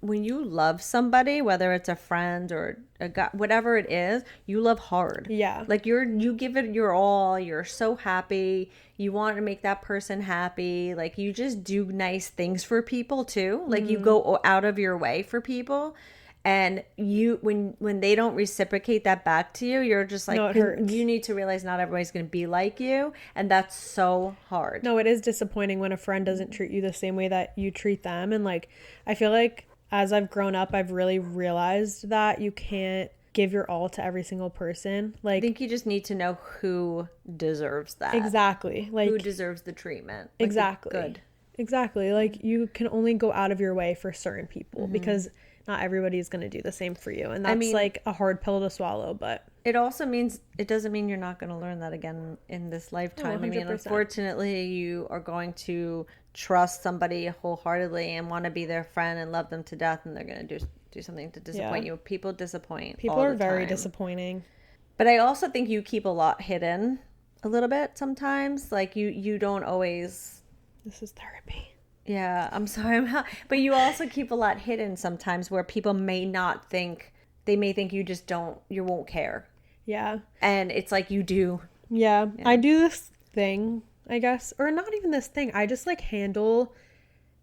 when you love somebody, whether it's a friend or a guy, whatever it is, you love hard. Yeah. Like you give it your all. You're so happy. You want to make that person happy. Like you just do nice things for people too. Like you go out of your way for people. And you, when they don't reciprocate that back to you, you're just like, no, it hurts. You need to realize not everybody's going to be like you. And that's so hard. No, it is disappointing when a friend doesn't treat you the same way that you treat them. And like, I feel like as I've grown up, I've really realized that you can't give your all to every single person. Like, I think you just need to know who deserves that. Exactly. Like who deserves the treatment. Like exactly. Good. Exactly. Like you can only go out of your way for certain people because not everybody is going to do the same for you. And that's like a hard pill to swallow, but it also means, it doesn't mean you're not going to learn that again in this lifetime. Oh, I mean, unfortunately, you are going to trust somebody wholeheartedly and want to be their friend and love them to death, and they're going to do something to disappoint you. People disappoint. People are very disappointing. But I also think you keep a lot hidden a little bit sometimes. Like you don't always. This is therapy. Yeah, I'm sorry. But you also keep a lot hidden sometimes where people may not think, they may think you won't care. Yeah. And it's like you do. Yeah. I do this thing, I guess, or not even this thing. I just like handle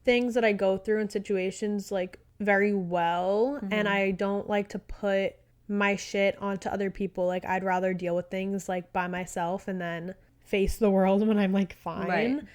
things that I go through in situations like very well, and I don't like to put my shit onto other people. Like, I'd rather deal with things like by myself and then face the world when I'm like fine.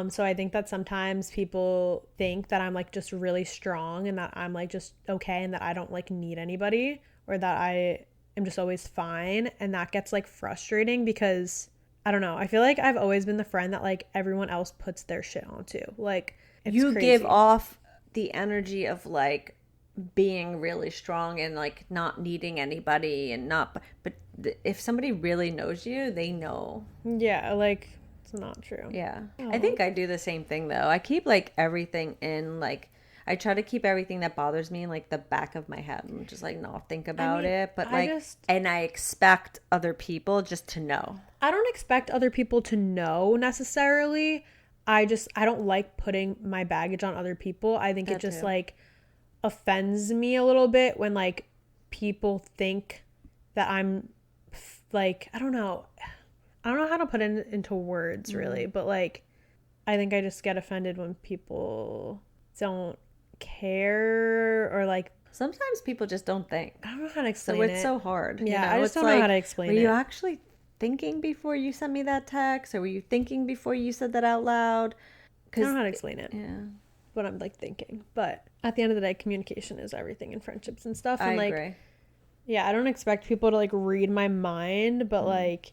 So I think that sometimes people think that I'm like just really strong and that I'm like just okay and that I don't like need anybody, or that I am just always fine, and that gets like frustrating because I don't know, I feel like I've always been the friend that like everyone else puts their shit onto. Like, it's you crazy. give off the energy of like being really strong and like not needing anybody and not, but if somebody really knows you, they know. Yeah, like, it's not true. Yeah. I think I do the same thing though. I keep like everything in like, I try to keep everything that bothers me in like the back of my head and just like not think about it. But and I expect other people just to know. I don't expect other people to know necessarily. I don't like putting my baggage on other people. I think it just like offends me a little bit when like people think that I'm like, I don't know how to put it into words really, but like I think I just get offended when people don't care, or like sometimes people just don't think. I don't know how to explain it. it. So it's so hard. Yeah, I just don't know how to explain it. Were you actually thinking before you sent me that text, or were you thinking before you said that out loud? I don't know how to explain it. Yeah. What I'm like thinking, but at the end of the day, communication is everything in friendships and stuff. And I like, agree. Yeah, I don't expect people to like read my mind, but like,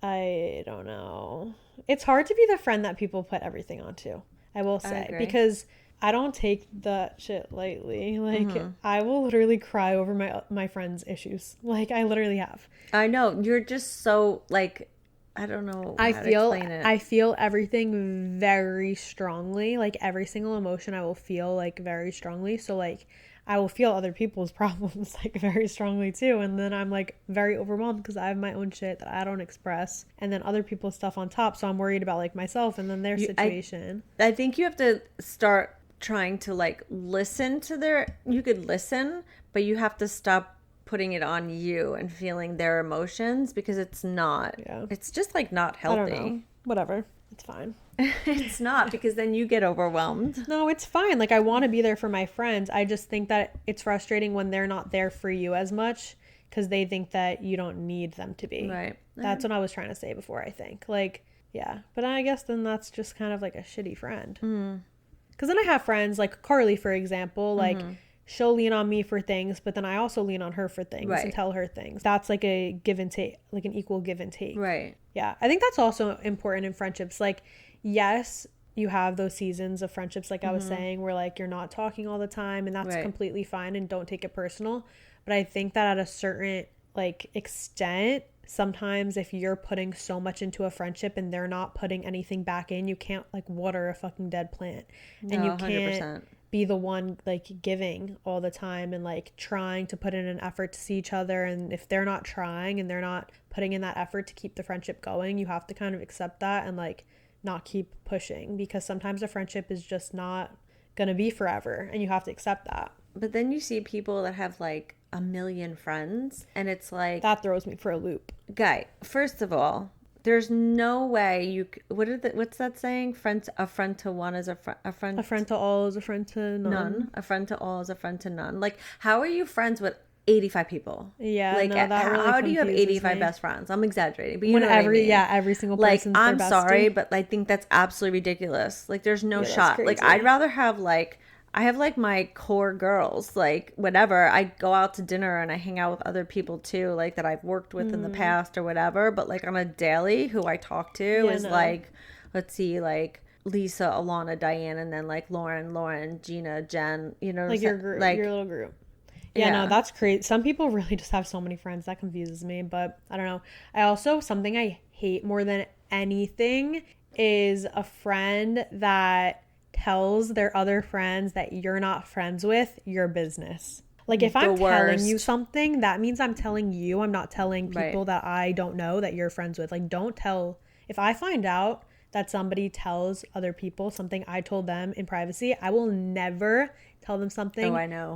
I don't know. It's hard to be the friend that people put everything onto, I will say, because I don't take that shit lightly. Like, I will literally cry over my friends' issues. Like, I literally have. I know. You're just so like, I don't know how to explain it. I feel everything very strongly. Like, every single emotion I will feel like very strongly. So like, I will feel other people's problems like very strongly too, and then I'm like very overwhelmed because I have my own shit that I don't express, and then other people's stuff on top, so I'm worried about like myself and then their situation. I think you have to start trying to like listen to you could listen, but you have to stop putting it on you and feeling their emotions, because it's not. Yeah. It's just like not healthy. I don't know. Whatever. It's fine. It's not, because then you get overwhelmed. No, it's fine. Like, I want to be there for my friends. I just think that it's frustrating when they're not there for you as much because they think that you don't need them to be. Right. That's what I was trying to say before, I think. Like, yeah. But I guess then that's just kind of like a shitty friend. Because then I have friends like Carly, for example. Like, she'll lean on me for things, but then I also lean on her for things and tell her things. That's like a give and take, like an equal give and take. Right. Yeah. I think that's also important in friendships. Like, yes, you have those seasons of friendships, like I was saying, where like you're not talking all the time, and that's completely fine, and don't take it personal. But I think that at a certain like extent, sometimes if you're putting so much into a friendship and they're not putting anything back in, you can't like water a fucking dead plant. No, and you can't 100%. be the one like giving all the time and like trying to put in an effort to see each other. And if they're not trying and they're not putting in that effort to keep the friendship going, you have to kind of accept that and like not keep pushing, because sometimes a friendship is just not gonna be forever, and you have to accept that. But then you see people that have like a million friends, and it's like, that throws me for a loop. Guy, first of all, there's no way you what's that saying? A friend to one is a friend. A friend to all is a friend to none. A friend to all is a friend to none. Like, how are you friends with 85 people? Yeah, like, no, that really how do you have 85 me. Best friends? I'm exagranding, but you know what I mean. Yeah, every single person. Like, I'm sorry, but I think that's absolutely ridiculous. Like, there's no shot. Crazy. Like, I'd rather have like, I have like my core girls, like whatever. I go out to dinner and I hang out with other people too, like that I've worked with in the past or whatever. But like on a daily, who I talk to is like, let's see, like Lisa, Alana, Diane, and then like Lauren, Gina, Jen. You know, like your group, like your little group. Yeah, no, that's crazy. Some people really just have so many friends. That confuses me, but I don't know. I also, something I hate more than anything is a friend that tells their other friends that you're not friends with your business. Like, if I'm telling you something, that means I'm telling you. I'm not telling people that I don't know that you're friends with. Like, don't tell. If I find out that somebody tells other people something I told them in privacy, I will never tell them something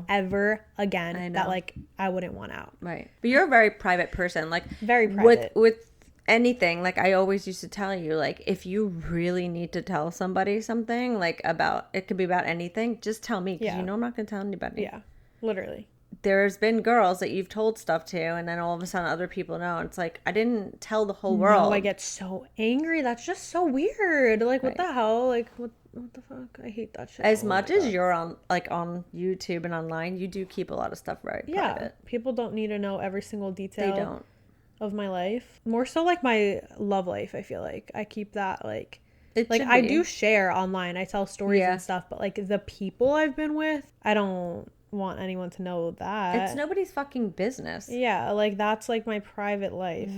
ever again that like I wouldn't want out. Right. But you're a very private person. Like, very private. With anything, like I always used to tell you, like if you really need to tell somebody something, like about, it could be about anything, just tell me, because you know I'm not going to tell anybody. Yeah, literally. There's been girls that you've told stuff to, and then all of a sudden other people know. And it's like, I didn't tell the whole world. No, I get so angry. That's just so weird. Like, what Right. the hell? Like, what the fuck? I hate that shit. As Oh much my as God. you're on, like on YouTube and online, you do keep a lot of stuff very private. People don't need to know every single detail They don't. of my life. More so like my love life, I feel like. I keep that like It like should I be. do share online. I tell stories Yeah. and stuff, but like the people I've been with, I don't want anyone to know that. It's nobody's fucking business. Yeah, like that's like my private life.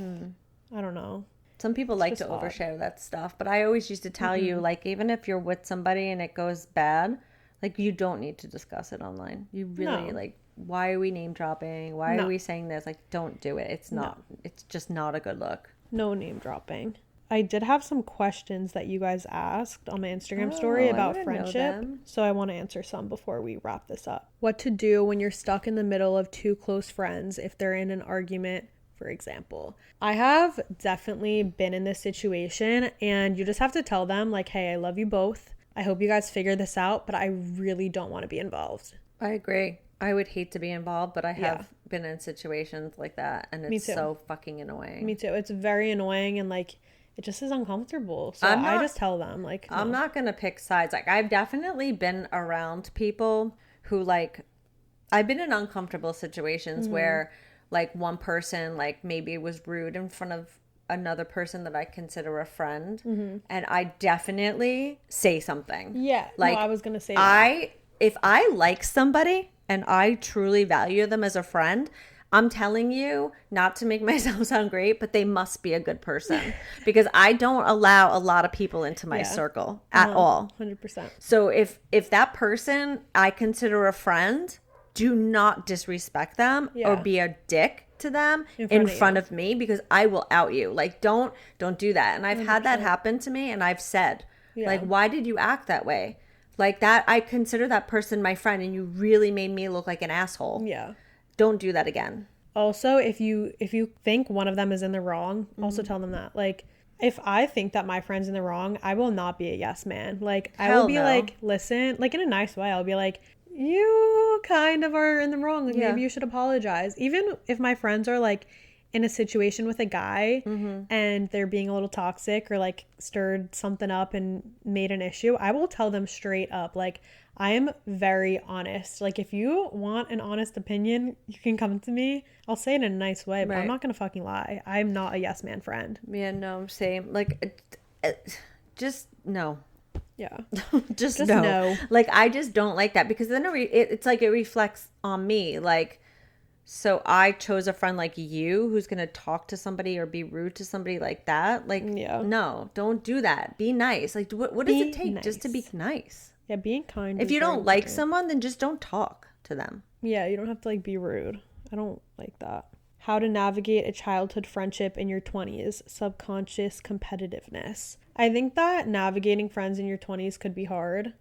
I don't know. Some people like just to odd. overshare that stuff, but I always used to tell you, like, even if you're with somebody and it goes bad, like, you don't need to discuss it online. You really, No. like, why are we name dropping? Why No. are we saying this? Like, don't do it. It's not, it's just not a good look. No name dropping. I did have some questions that you guys asked on my Instagram story I about wanna know friendship. them. So I want to answer some before we wrap this up. What to do when you're stuck in the middle of two close friends if they're in an argument, for example. I have definitely been in this situation, and you just have to tell them, like, hey, I love you both. I hope you guys figure this out, but I really don't want to be involved. I agree. I would hate to be involved, but I have Yeah. been in situations like that, and Me it's too. so fucking annoying. Me too. It's very annoying, and like it just is uncomfortable. So I'm I not- just tell them, like, no. I'm not gonna pick sides. Like, I've definitely been around people who, like, I've been in uncomfortable situations where, like, one person, like, maybe was rude in front of another person that I consider a friend, and I definitely say something. Yeah, Like, no, I was gonna say that. if I like somebody and I truly value them as a friend, I'm telling you, not to make myself sound great, but they must be a good person, because I don't allow a lot of people into my Yeah. circle at all. 100%. So if that person I consider a friend, do not disrespect them or Yeah. be a dick to them in front of front you. of me, because I will out you. Like, don't do that. And I've had that happen to me, and I've said, Yeah. like, why did you act that way? Like, that, I consider that person my friend, and you really made me look like an asshole. Yeah. Don't do that again. Also, if you think one of them is in the wrong, also tell them that. Like, if I think that my friend's in the wrong, I will not be a yes man. Like, I Hell will be no. like, listen, like in a nice way. I'll be like, you kind of are in the wrong. Like, Yeah. maybe you should apologize. Even if my friends are like in a situation with a guy and they're being a little toxic or like stirred something up and made an issue, I will tell them straight up. Like, I am very honest. Like, if you want an honest opinion, you can come to me. I'll say it in a nice way, but I'm Right. not going to fucking lie. I'm not a yes man friend. Yeah, no, same. Like, just no. Yeah. just Just no. no. Like, I just don't like that, because then it's like it reflects on me. Like, so I chose a friend like you who's going to talk to somebody or be rude to somebody like that. Like, Yeah. no, don't do that. Be nice. Like, what does Be it take just to be nice? Yeah, being kind. If is you very don't like important. someone, then just don't talk to them. Yeah, you don't have to like be rude. I don't like that. How to navigate a childhood friendship in your 20s, subconscious competitiveness. I think that navigating friends in your 20s could be hard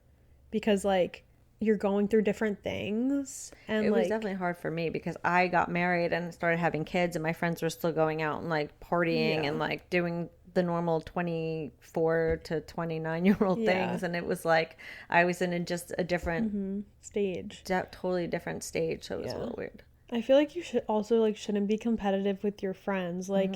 because like you're going through different things and It was like definitely hard for me, because I got married and started having kids, and my friends were still going out and like partying Yeah. and like doing the normal 24 to 29-year-old Yeah. things, and it was like I was in just a different stage. totally different stage, so it was a Yeah. little weird. I feel like you should also like shouldn't be competitive with your friends. Like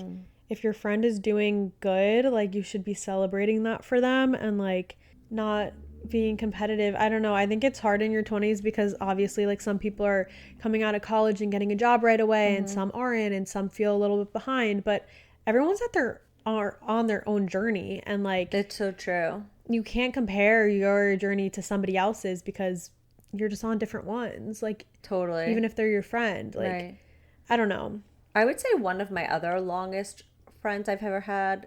if your friend is doing good, like you should be celebrating that for them and like not being competitive. I don't know. I think it's hard in your 20s because obviously like some people are coming out of college and getting a job right away and some aren't and some feel a little bit behind, but everyone's are on their own journey and like It's so true. you can't compare your journey to somebody else's because you're just on different ones. Like Totally. even if they're your friend, like Right. I don't know. I would say one of my other longest friends I've ever had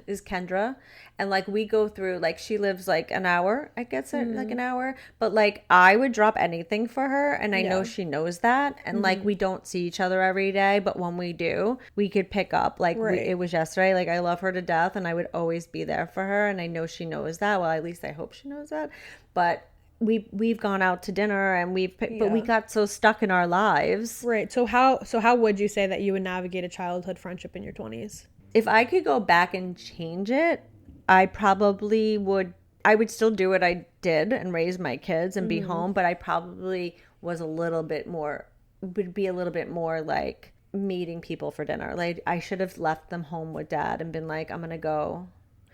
is Kendra. And like we go through, like, she lives like an hour, I guess, like an hour, but like I would drop anything for her, and I know Yeah. she knows that. And like we don't see each other every day, but when we do, we could pick up. Like Right. it was yesterday. Like, I love her to death, and I would always be there for her, and I know she knows that. Well, at least I hope she knows that. But we've gone out to dinner, and but we Yeah. got so stuck in our lives. Right. So how would you say that you would navigate a childhood friendship in your 20s? If I could go back and change it, I probably would. I would still do what I did and raise my kids and be home, but I probably was a little bit more, would be a little bit more like meeting people for dinner. Like I should have left them home with dad and been like, I'm gonna go.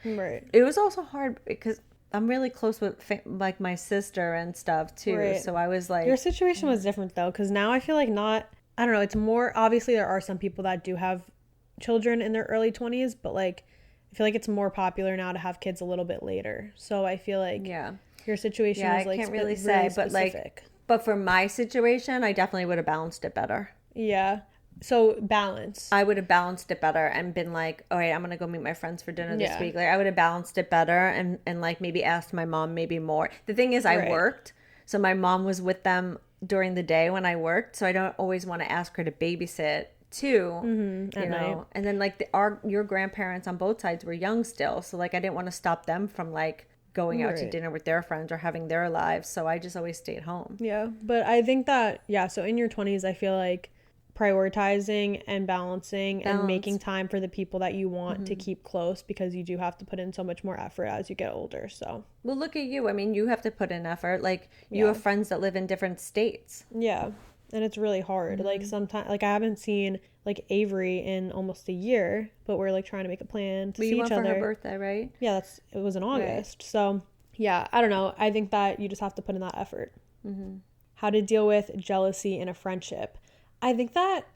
Right. It was also hard because I'm really close with like my sister and stuff too. Right. So I was like, Your situation was different though, because now I feel like not, I don't know, it's more, obviously there are some people that do have children in their early 20s, but like I feel like it's more popular now to have kids a little bit later. So I feel like your situation is like I can't really say, but like, but for my situation, I definitely would have balanced it better. Yeah. So balance. I would have balanced it better and been like, all right, I'm gonna go meet my friends for dinner this week. Like I would have balanced it better and like maybe asked my mom maybe more. The thing is, I worked, so my mom was with them during the day when I worked, so I don't always want to ask her to babysit too, you know. And then like your grandparents on both sides were young still, so like I didn't want to stop them from like going out to dinner with their friends or having their lives, so I just always stayed home. Yeah, but I think that so in your 20s I feel like prioritizing and balancing and making time for the people that you want to keep close, because you do have to put in so much more effort as you get older. So well, look at you. I mean, you have to put in effort. Like you have friends that live in different states. Yeah. And it's really hard. Like sometimes, like I haven't seen like Avery in almost a year, but we're like trying to make a plan to see each other. For her birthday, right? Yeah, it was in August. Right. So yeah, I don't know. I think that you just have to put in that effort. How to deal with jealousy in a friendship. I think that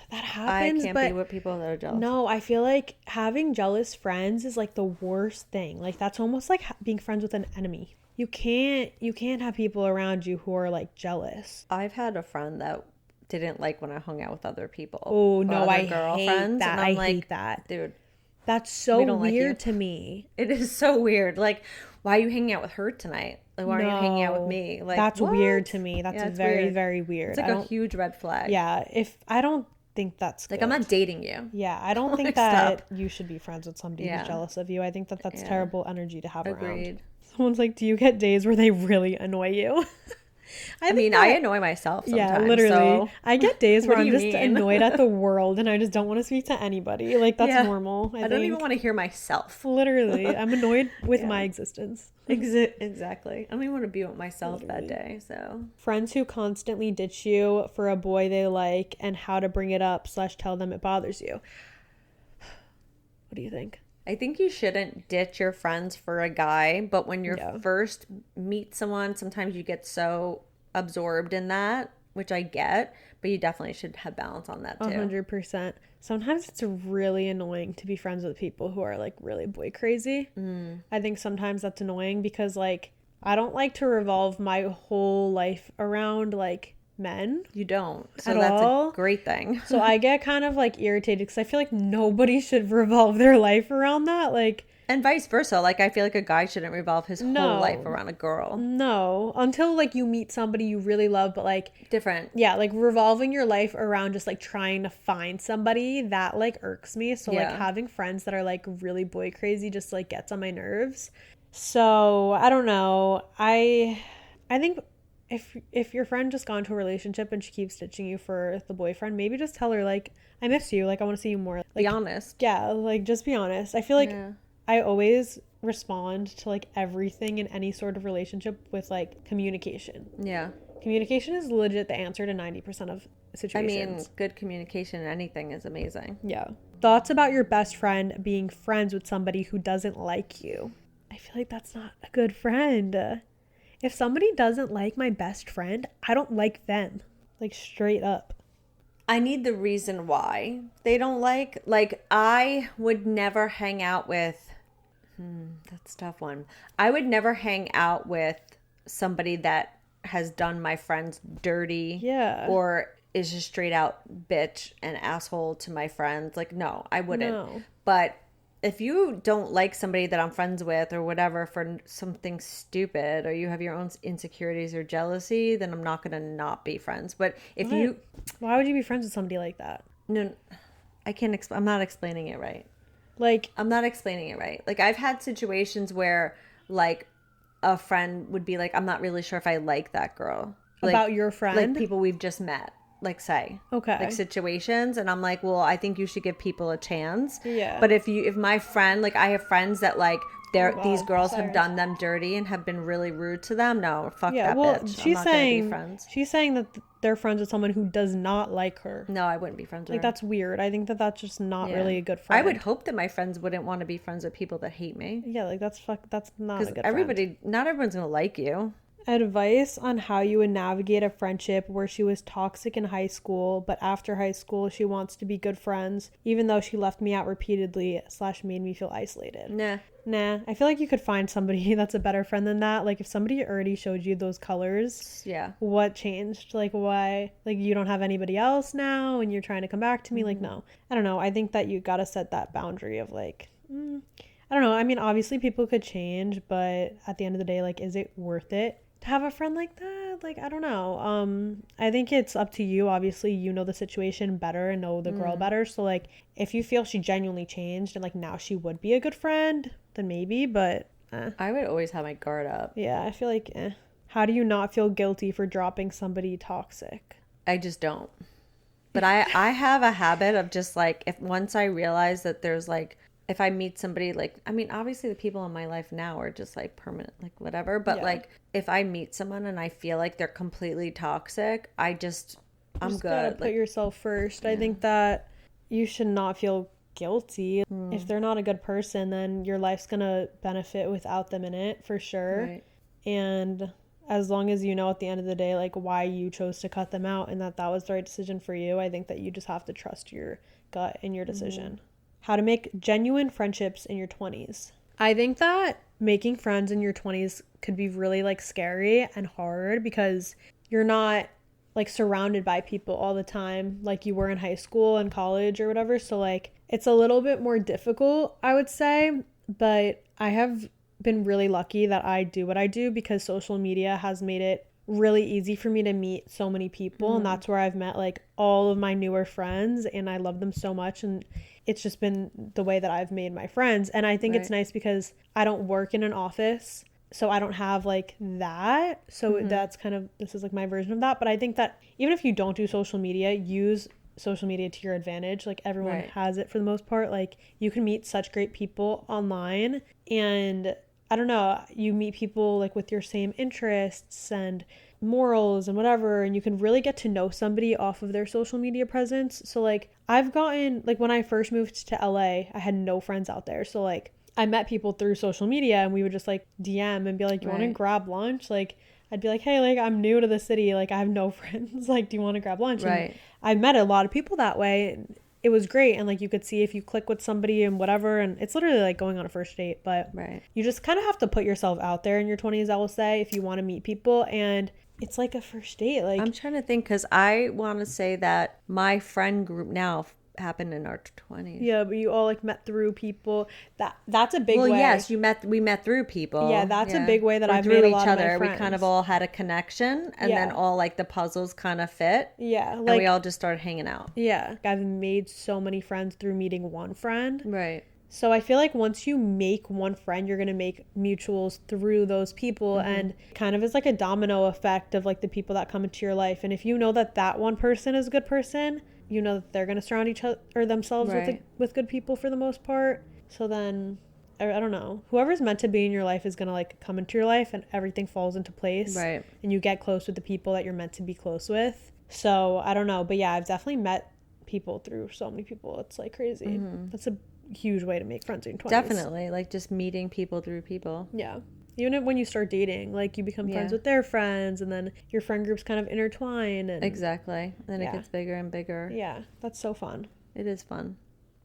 happens. I can't be with people that are jealous. No, I feel like having jealous friends is like the worst thing. Like that's almost like being friends with an enemy. You can't have people around you who are like jealous. I've had a friend that didn't like when I hung out with other people. Oh no, I hate that. I hate that, dude. That's so weird to me. It is so weird. Like, why are you hanging out with her tonight? Like, why aren't you hanging out with me? Like, that's weird to me. That's very, very weird. It's like a huge red flag. Yeah, I don't think that's like good. I'm not dating you. Yeah, I don't think that you should be friends with somebody who's jealous of you. I think that that's terrible energy to have around. Someone's like, do you get days where they really annoy you? I mean, I annoy myself sometimes. Yeah, literally. So. I get days where I'm just annoyed at the world and I just don't want to speak to anybody. Like, that's normal, I don't even want to hear myself. Literally. I'm annoyed with my existence. Exactly. I don't even want to be with myself that day, so. Friends who constantly ditch you for a boy they like and how to bring it up / tell them it bothers you. What do you think? I think you shouldn't ditch your friends for a guy, but when you first meet someone, sometimes you get so absorbed in that, which I get, but you definitely should have balance on that too. 100%. Sometimes it's really annoying to be friends with people who are like really boy crazy. I think sometimes that's annoying because like I don't like to revolve my whole life around like men. You don't. So that's a great thing. So I get kind of like irritated because I feel like nobody should revolve their life around that. Like, and vice versa. Like I feel like a guy shouldn't revolve his whole life around a girl. No. Until like you meet somebody you really love, but like different. Yeah, like revolving your life around just like trying to find somebody, that like irks me. So like having friends that are like really boy crazy just like gets on my nerves. So I don't know. I think if your friend just got into a relationship and she keeps ditching you for the boyfriend, maybe just tell her like, I miss you, like I want to see you more. Like, be honest. Yeah, like just be honest. I feel like I always respond to like everything in any sort of relationship with like communication. Yeah. Communication is legit the answer to 90% of situations. I mean, good communication in anything is amazing. Yeah. Thoughts about your best friend being friends with somebody who doesn't like you. I feel like that's not a good friend. If somebody doesn't like my best friend, I don't like them. Like, straight up. I need the reason why they don't like I would never hang out with, that's a tough one. I would never hang out with somebody that has done my friends dirty. Yeah. Or is just straight out bitch and asshole to my friends. Like, no, I wouldn't. No. But if you don't like somebody that I'm friends with or whatever for something stupid, or you have your own insecurities or jealousy, then I'm not going to not be friends. But if why would you be friends with somebody like that? No, I can't, I'm not explaining it right. Like, I'm not explaining it right. Like, I've had situations where like a friend would be like, I'm not really sure if I like that girl. About your friend? Like people we've just met. like say. Okay. Like situations, and I'm like, well, I think you should give people a chance. Yeah. But if my friend, like I have friends that like these God, girls sorry. have done them dirty and have been really rude to them. No, fuck Yeah, that well, bitch. I'm she's not gonna be saying friends. she's saying that they're friends with someone who does not like her. No, I wouldn't be friends with Like her. that's weird. I think that that's just not Yeah. really a good friend. I would hope that my friends wouldn't want to be friends with people that hate me. Yeah, like that's not a Because good not everyone's gonna like you. Advice on how you would navigate a friendship where she was toxic in high school, but after high school she wants to be good friends, even though she left me out repeatedly / made me feel isolated. Nah, I feel like you could find somebody that's a better friend than that. Like if somebody already showed you those colors, Yeah. what changed? Like why? Like you don't have anybody else now and you're trying to come back to me? Like no. I don't know. I think that you gotta set that boundary of like, I don't know. I mean, obviously people could change, but at the end of the day, like, is it worth it to have a friend like that? Like, I don't know. I think it's up to you. Obviously, you know the situation better and know the girl better. So, like, if you feel she genuinely changed and, like, now she would be a good friend, then maybe, but I would always have my guard up. yeah, I feel like, How do you not feel guilty for dropping somebody toxic? I just don't. But I have a habit of just, like, if once I realize that there's, like, if I meet somebody, like, I mean, obviously the people in my life now are just like permanent, like whatever. But Yeah. like, if I meet someone and I feel like they're completely toxic, I'm Just good. gotta put Like, yourself first. I think that you should not feel guilty. If they're not a good person, then your life's gonna benefit without them in it for sure. right. And as long as you know at the end of the day, like why you chose to cut them out and that was the right decision for you, I think that you just have to trust your gut and your decision. How to make genuine friendships in your 20s. I think that making friends in your 20s could be really like scary and hard because you're not like surrounded by people all the time like you were in high school and college or whatever. So like it's a little bit more difficult, I would say, but I have been really lucky that I do what I do because social media has made it really easy for me to meet so many people and that's where I've met like all of my newer friends and I love them so much and it's just been the way that I've made my friends. And I think it's nice because I don't work in an office, so I don't have like that. So that's kind of, this is like my version of that. But I think that even if you don't do social media, use social media to your advantage. Like everyone has it for the most part. Like you can meet such great people online and I don't know, you meet people like with your same interests and morals and whatever, and you can really get to know somebody off of their social media presence. So like I've gotten, like when I first moved to LA, I had no friends out there. So like I met people through social media and we would just like DM and be like, you want to grab lunch? Like I'd be like, hey, like I'm new to the city, like I have no friends, like do you want to grab lunch? And I met a lot of people that way. It was great, and like you could see if you click with somebody and whatever, and it's literally like going on a first date. But you just kind of have to put yourself out there in your 20s, I will say, if you want to meet people, and it's like a first date. Like I'm trying to think because I want to say that my friend group now happened in our 20s. Yeah, but you all like met through people. That's a big way. Well, yes, we met through people. Yeah, that's a big way that Or I've through made a each lot other. of my We friends. kind of all had a connection, and then all like the puzzles kind of fit. Yeah, and like we all just started hanging out. Yeah, I've made so many friends through meeting one friend. Right. So I feel like once you make one friend, you're going to make mutuals through those people and kind of is like a domino effect of like the people that come into your life. And if you know that that one person is a good person, you know that they're going to surround each other or themselves with good people for the most part. So then I don't know, whoever's meant to be in your life is going to like come into your life and everything falls into place. Right. And you get close with the people that you're meant to be close with. So I don't know, but yeah, I've definitely met people through so many people. It's like crazy. That's a huge way to make friends in your 20s. Definitely, like just meeting people through people. Yeah. Even when you start dating, like you become friends with their friends and then your friend groups kind of intertwine. And exactly. Then it gets bigger and bigger. Yeah, that's so fun. It is fun.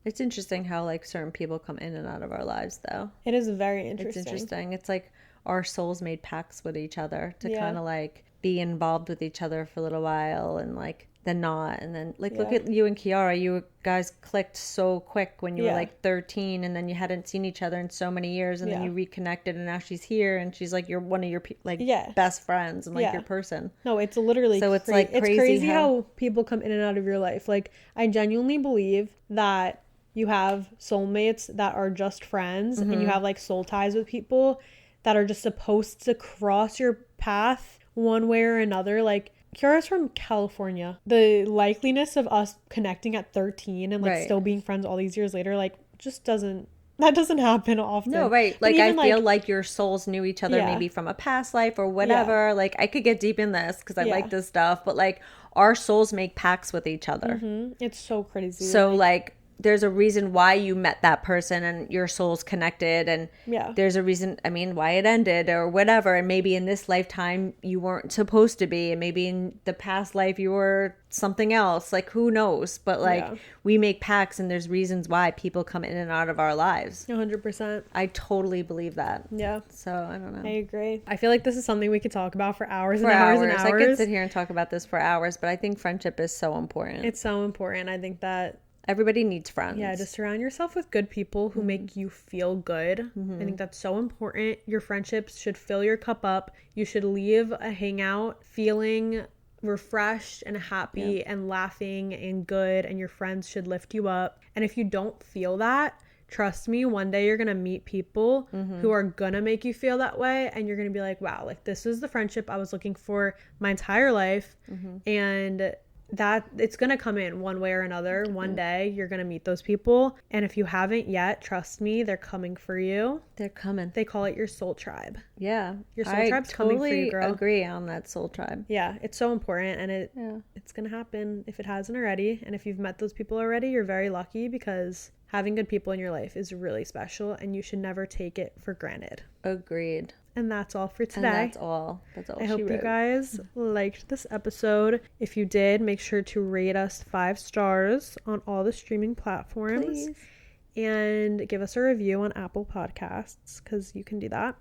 It's interesting how like certain people come in and out of our lives though. It is very interesting. It's interesting. It's like our souls made pacts with each other to kind of like be involved with each other for a little while and like then not, and then like look at you and Kiara, you guys clicked so quick when you were like 13 and then you hadn't seen each other in so many years and then you reconnected and now she's here and she's like you're one of your like best friends and like your person. No, it's literally so it's like it's crazy how people come in and out of your life. Like I genuinely believe that you have soulmates that are just friends and you have like soul ties with people that are just supposed to cross your path one way or another. Like Kiara's from California. The likeliness of us connecting at 13 and like Right. still being friends all these years later, like just doesn't happen often. No, right. But Like, I even, feel like your souls knew each other Yeah. maybe from a past life or whatever. Like, I could get deep in this because I Yeah. like this stuff, but like, our souls make pacts with each other. it's so crazy. So, like, there's a reason why you met that person and your souls connected, and Yeah. there's a reason, I mean, why it ended or whatever. And maybe in this lifetime you weren't supposed to be, and maybe in the past life you were something else. Like, who knows? But like, Yeah. we make pacts, and there's reasons why people come in and out of our lives. 100%. I totally believe that. Yeah. So I don't know. I agree. I feel like this is something we could talk about for hours For and hours hours. and I could hours. sit here and talk about this for hours, but I think friendship is so important. It's so important. I think that, Everybody needs friends. yeah, to surround yourself with good people who make you feel good. I think that's so important. Your friendships should fill your cup up. You should leave a hangout feeling refreshed and happy and laughing and good, and your friends should lift you up. And if you don't feel that, trust me, one day you're gonna meet people who are gonna make you feel that way, and you're gonna be like, wow, like this is the friendship I was looking for my entire life. And that it's gonna come in one way or another. One day you're gonna meet those people, and if you haven't yet, trust me, they're coming for you. They're coming. They call it your soul tribe. Yeah. Your soul tribe's coming for you, girl. I agree on that soul tribe. Yeah, it's so important, and it's gonna happen if it hasn't already. And if you've met those people already, you're very lucky, because having good people in your life is really special, and you should never take it for granted. Agreed. And that's all for today. And that's all. That's all I hope you guys liked this episode. If you did, make sure to rate us 5 stars on all the streaming platforms. Please. And give us a review on Apple Podcasts, because you can do that.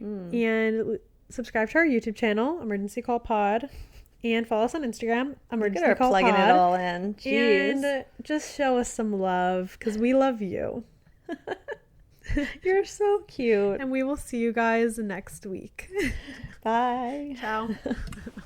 And subscribe to our YouTube channel, Emergency Call Pod. And follow us on Instagram, Emergency Call plugging Pod. it all in. Jeez. And just show us some love, because we love you. You're so cute. And we will see you guys next week. Bye. Ciao.